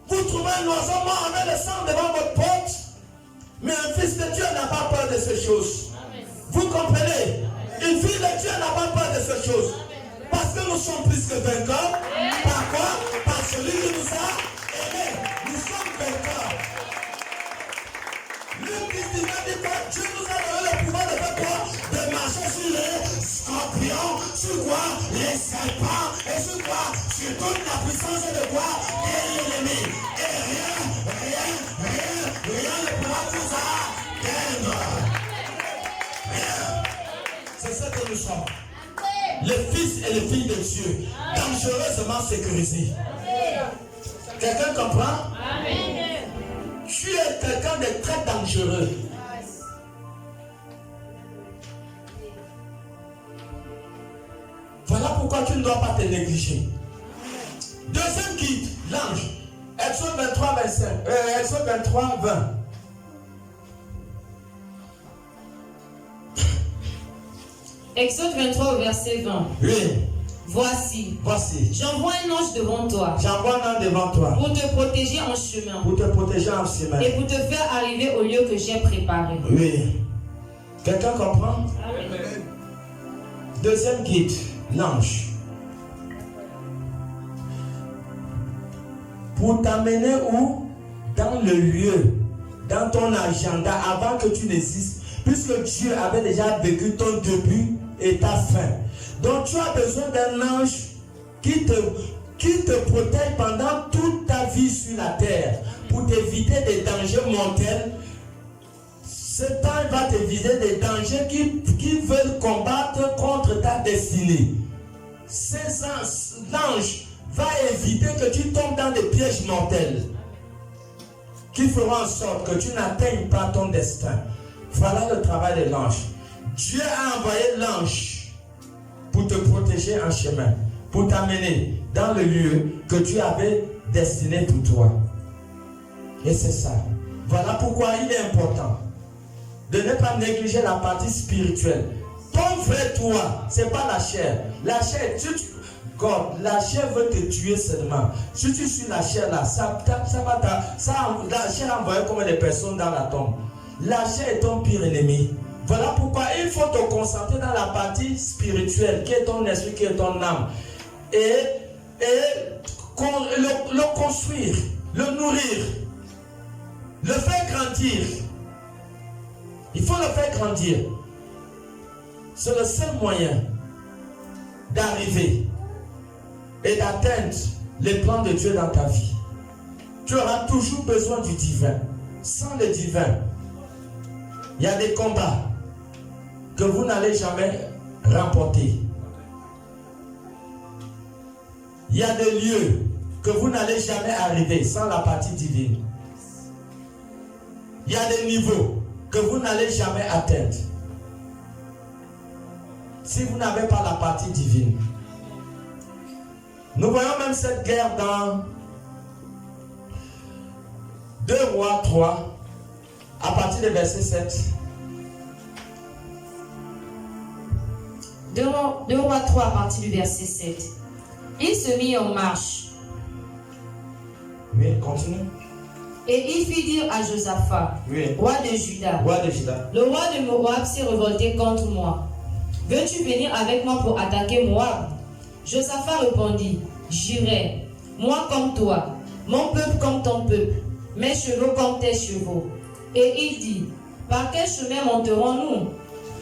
Vous trouvez un oiseau mort avec le sang devant votre porte? Mais un fils de Dieu n'a pas peur de ces choses. Amen. Vous comprenez? Une fille de Dieu n'a pas peur de ces choses. Parce que nous sommes plus que vainqueurs. Par quoi? Par celui qui nous a aimés. Nous sommes vainqueurs. Le Christ dit quoi? Dieu nous a donné le pouvoir de faire quoi? De marcher sur les scorpions, sur quoi? Les serpents, et sur quoi? Sur toute la puissance de quoi? Et l'ennemi. Et rien ne pourra nous atteindre. Rien. C'est ce que nous sommes. Les fils et les filles de Dieu, dangereusement sécurisés. Quelqu'un comprend? Amen. Tu es quelqu'un de très dangereux. Voilà pourquoi tu ne dois pas te négliger. Deuxième guide, l'ange. Exode 23, 25. Exode 23, 20. Exode 23 au verset 20. Oui. Voici. J'envoie un ange devant toi. Pour te protéger en chemin. Et pour te faire arriver au lieu que j'ai préparé. Oui. Quelqu'un comprend? Amen. Deuxième guide, l'ange. Pour t'amener où? Dans le lieu, dans ton agenda, avant que tu n'existes. Puisque Dieu avait déjà vécu ton début et ta fin. Donc tu as besoin d'un ange qui te protège pendant toute ta vie sur la terre pour t'éviter des dangers mortels. Cet ange va t'éviter des dangers qui veulent combattre contre ta destinée. L'ange va éviter que tu tombes dans des pièges mortels qui feront en sorte que tu n'atteignes pas ton destin. Voilà le travail de l'ange. Dieu a envoyé l'ange pour te protéger en chemin, pour t'amener dans le lieu que tu avais destiné pour toi. Et c'est ça. Voilà pourquoi il est important de ne pas négliger la partie spirituelle. Ton vrai toi, ce n'est pas la chair. La chair, la chair veut te tuer seulement. Si tu suis la chair là, la chair envoie comme des personnes dans la tombe. La chair est ton pire ennemi. Voilà pourquoi il faut te concentrer dans la partie spirituelle, qui est ton esprit, qui est ton âme. Et le construire, le nourrir, le faire grandir. Il faut le faire grandir. C'est le seul moyen d'arriver et d'atteindre les plans de Dieu dans ta vie. Tu auras toujours besoin du divin. Sans le divin, il y a des combats que vous n'allez jamais remporter. Il y a des lieux que vous n'allez jamais arriver sans la partie divine. Il y a des niveaux que vous n'allez jamais atteindre si vous n'avez pas la partie divine. Nous voyons même cette guerre dans 2 Rois 3, à partir du verset 7. 2 Rois 3 à partir du verset 7. Il se mit en marche. Oui, continue. Et il fit dire à Josaphat, Oui. roi de Juda, Le le roi de Moab s'est révolté contre moi. Veux-tu venir avec moi pour attaquer Moab? Josaphat répondit, j'irai, moi comme toi, mon peuple comme ton peuple, mes chevaux comme tes chevaux. Et il dit, par quel chemin monterons-nous?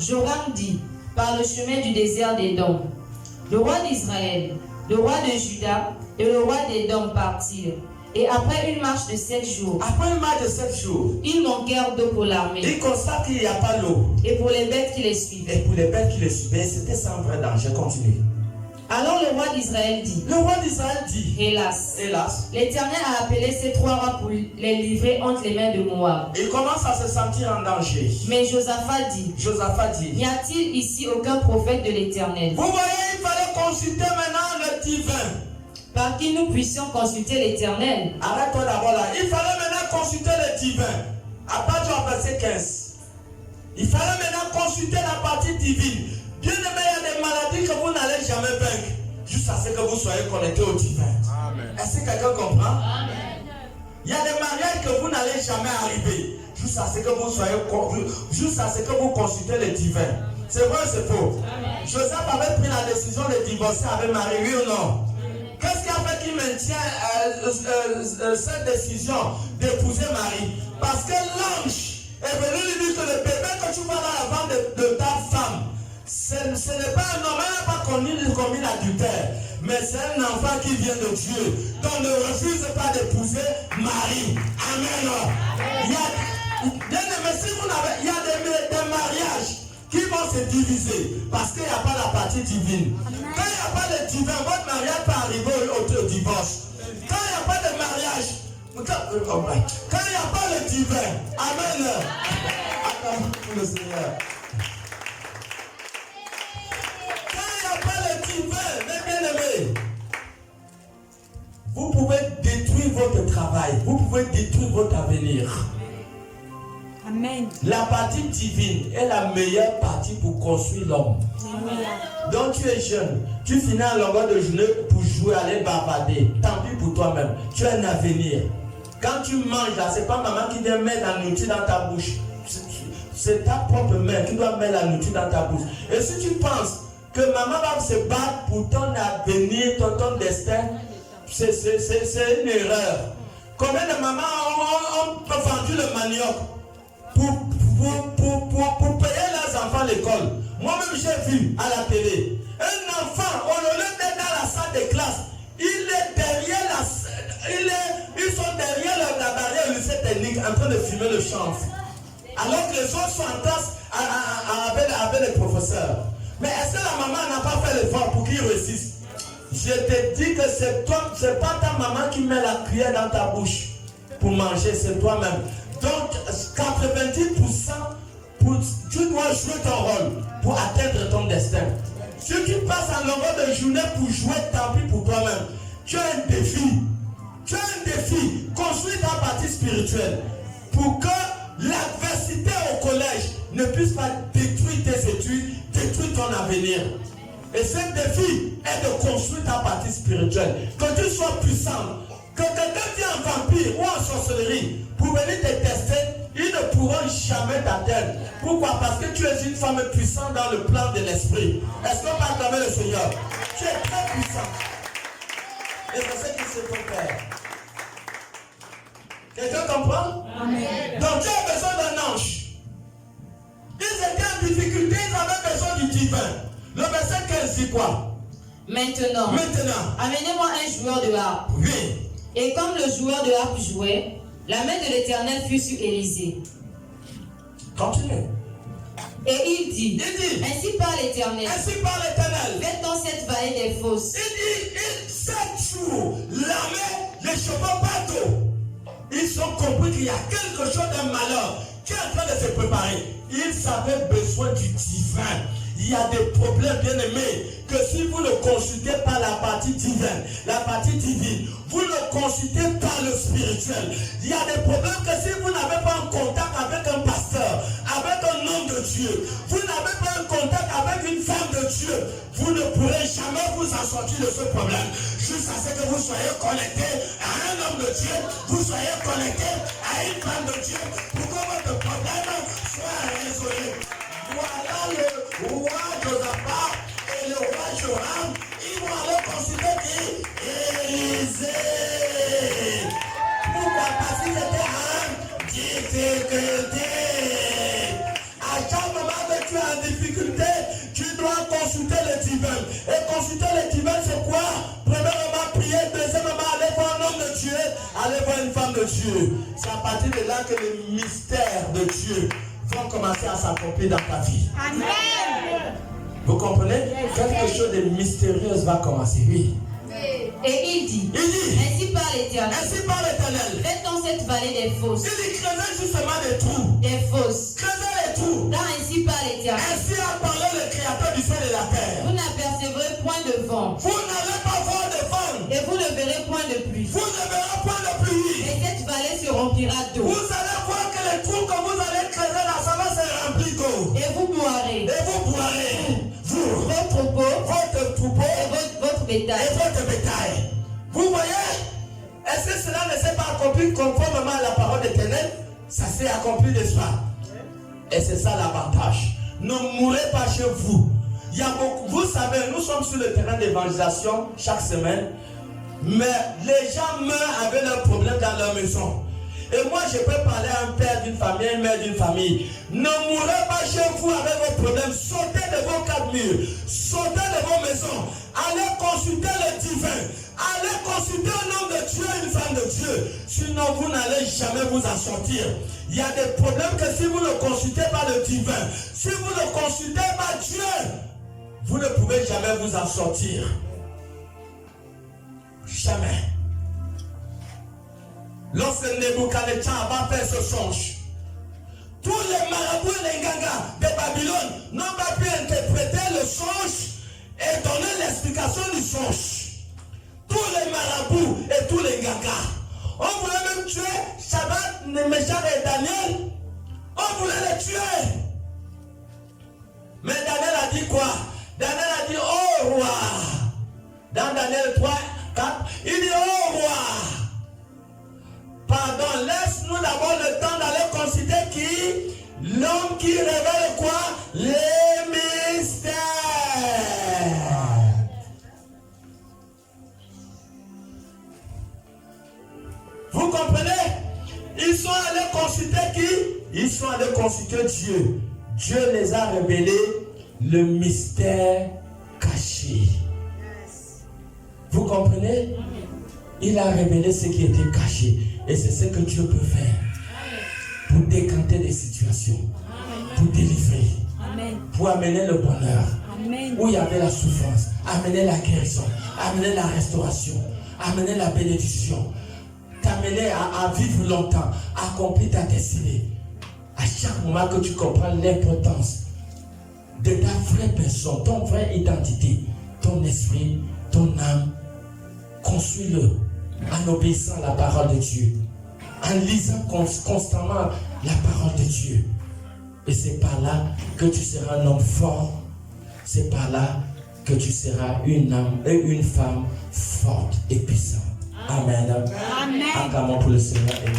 Joram dit, par le chemin du désert d'Édom. Le roi d'Israël, le roi de Juda et le roi d'Édom partirent. Et après une marche de 7 jours, ils manquèrent d'eau pour l'armée il constate qu'il n'y a pas l'eau. et pour les bêtes qui les suivaient. Et pour les bêtes qui les suivaient, c'était sans vrai danger. Continue. Alors le roi d'Israël dit, Le roi d'Israël dit, hélas, hélas, l'Éternel a appelé ces 3 rois pour les livrer entre les mains de Moab. il commence à se sentir en danger. Mais Josaphat dit, Josaphat dit, n'y a-t-il ici aucun prophète de l'Éternel vous voyez, il fallait consulter maintenant le divin. par qui nous puissions consulter l'Éternel? Arrête-toi d'abord là. Il fallait maintenant consulter le divin. À partir du verset 15. Il fallait maintenant consulter la partie divine. Bien aimé, il y a des maladies que vous n'allez jamais vaincre. Juste à ce que vous soyez connectés au divin. Amen. Est-ce que quelqu'un comprend? Amen. Il y a des mariages que vous n'allez jamais arriver. Juste à ce que vous soyez, juste à ce que vous consultez le divin. C'est vrai ou c'est faux? Amen. Joseph avait pris la décision de divorcer avec Marie, oui ou non? Qu'est-ce qui a fait qu'il maintient cette décision d'épouser Marie? Parce que l'ange est venu lui dire que le bébé que tu vois dans la ventre de ta femme, ce n'est pas un homme, elle n'a pas commis l'adultère, mais c'est un enfant qui vient de Dieu. Donc ne refuse pas d'épouser Marie. Amen. Mais si vous n'avez, il y a des mariages qui vont se diviser parce qu'il n'y a pas la partie divine. Quand il n'y a pas de divin, votre mariage peut arriver au divorce. Quand il n'y a pas de mariage, quand il n'y a pas le divin, amen. Acclamons pour le Seigneur. Quand il n'y a pas le divin, mes bien-aimés, vous pouvez détruire votre travail, vous pouvez détruire votre avenir. Amen. La partie divine est la meilleure partie pour construire l'homme. Donc tu es jeune, tu finis en longueur de journée pour jouer, aller bavarder. Tant pis pour toi-même, tu as un avenir. Quand tu manges là, c'est pas maman qui vient mettre la nourriture dans ta bouche. C'est ta propre main qui doit mettre la nourriture dans ta bouche. Et si tu penses que maman va se battre pour ton avenir, ton destin, c'est une erreur. Combien de mamans ont vendu le manioc pour payer leurs enfants à l'école? Moi-même, j'ai vu à la télé un enfant, au lieu d'être dans la salle de classe, il est derrière ils sont derrière la barrière du lycée technique en train de filmer le champ. Alors que les autres sont en classe avec les professeurs. Mais est-ce que la maman n'a pas fait l'effort pour qu'ils réussissent? Je te dis que c'est pas ta maman qui met la cuillère dans ta bouche pour manger, c'est toi-même. Donc 90%, tu dois jouer ton rôle pour atteindre ton destin. Si tu passes en longueur de journée pour jouer, tant pis pour toi-même. Tu as un défi. Tu as un défi. Construis ta partie spirituelle pour que l'adversité au collège ne puisse pas détruire tes études, détruire ton avenir. Et ce défi est de construire ta partie spirituelle. Que tu sois puissant. Que quelqu'un vienne en vampire ou en sorcellerie pour venir te tester, ils ne pourront jamais t'atteindre. Pourquoi? Parce que tu es une femme puissante dans le plan de l'esprit. Est-ce qu'on peut acclamer le Seigneur? Tu es très puissant. Et c'est ce qui se peut faire. Quelqu'un comprend? Amen. Donc tu as besoin d'un ange. Ils étaient en difficulté, ils avaient besoin du divin. dit quoi? Maintenant, amenez-moi un joueur de harpe. Oui. Et comme le joueur de harpe jouait, la main de l'Éternel fut sur Élisée. Continue. Et il dit, ainsi parle l'Éternel. Faites dans cette vallée des fosses. Il dit, 7 jours, l'armée, les chevaux partout. Ils ont compris qu'il y a quelque chose d'un malheur qui est en train de se préparer. Ils avaient besoin du divin. Il y a des problèmes, bien aimés, que si vous ne consultez pas la partie divine, vous ne consultez pas le spirituel. Il y a des problèmes que si vous n'avez pas un contact avec un pasteur, avec un homme de Dieu, vous n'avez pas un contact avec une femme de Dieu, vous ne pourrez jamais vous en sortir de ce problème. Jusqu'à ce que vous soyez connecté à un homme de Dieu, vous soyez connecté à une femme de Dieu, pour que votre problème soit résolu. Voilà le roi Josaphat et le roi Joram. Ils vont aller consulter qui? Élisée. Pourquoi? Parce qu'ils étaient en difficulté. À chaque moment que tu es en difficulté, tu dois consulter le divin. Et consulter le divin, c'est quoi? Premièrement, prier. Deuxièmement, aller voir un homme de Dieu. Aller voir une femme de Dieu. C'est à partir de là que les mystères de Dieu vont commencer à s'accomplir dans ta vie. Amen. Vous comprenez? Quelque chose de mystérieux va commencer. Oui. Et il dit, ainsi parle l'Éternel. Faites dans cette vallée des fosses. Il dit, creusez justement des trous. Des fosses. Creusez les trous. Dans ainsi parle l'Éternel. Ainsi a parlé le Créateur du ciel et la terre. Vous n'apercevrez point de vent. Vous n'allez pas voir de vent. Et vous ne verrez point de pluie. Vous ne verrez point de pluie. Et cette vallée se remplira d'eau. Vous allez voir que les trous que vous allez creuser là, ça va se remplir d'eau. Et vous boirez. Vous. Votre troupeau. Et votre bétail. Vous voyez? Est-ce que cela ne s'est pas accompli conformément à la parole d'Éternel? Ça s'est accompli, n'est-ce pas? Et c'est ça l'avantage. Ne mourrez pas chez vous. Il y a beaucoup, vous savez, nous sommes sur le terrain d'évangélisation chaque semaine, mais les gens meurent avec leurs problèmes dans leur maison. Et moi, je peux parler à un père d'une famille, une mère d'une famille. Ne mourrez pas chez vous avec vos problèmes. Sautez de vos 4 murs. Sautez de vos maisons. Allez consulter le divin. Allez consulter un homme de Dieu, une femme de Dieu. Sinon, vous n'allez jamais vous en sortir. Il y a des problèmes que si vous ne consultez pas le divin, si vous ne consultez pas Dieu, vous ne pouvez jamais vous en sortir. Jamais. Lorsque Nebuchadnezzar va faire ce songe, tous les marabouts et les gangas de Babylone n'ont pas pu interpréter le songe et donner l'explication du songe. Tous les marabouts et tous les gangas. On voulait même tuer Shadrach, Meshach et Daniel. On voulait les tuer. Mais Daniel a dit quoi? Daniel a dit, oh roi. Dans Daniel 3, 4, il dit, oh roi. Pardon, laisse-nous d'abord le temps d'aller considérer qui? L'homme qui révèle quoi? Les mystères. Vous comprenez? Ils sont allés consulter qui? Ils sont allés consulter Dieu. Dieu les a révélés le mystère caché. Vous comprenez? Il a révélé ce qui était caché. Et c'est ce que Dieu peut faire pour décanter des situations, pour délivrer, pour amener le bonheur. Où il y avait la souffrance, amener la guérison, amener la restauration, amener la bénédiction, t'amener à vivre longtemps, accomplir ta destinée. À chaque moment que tu comprends l'importance de ta vraie personne, ton vraie identité, ton esprit, ton âme, construis-le en obéissant à la parole de Dieu, en lisant constamment la parole de Dieu. Et c'est par là que tu seras un homme fort. C'est par là que tu seras une âme et une femme forte et puissante. Amen. Acclamons pour le Seigneur et nous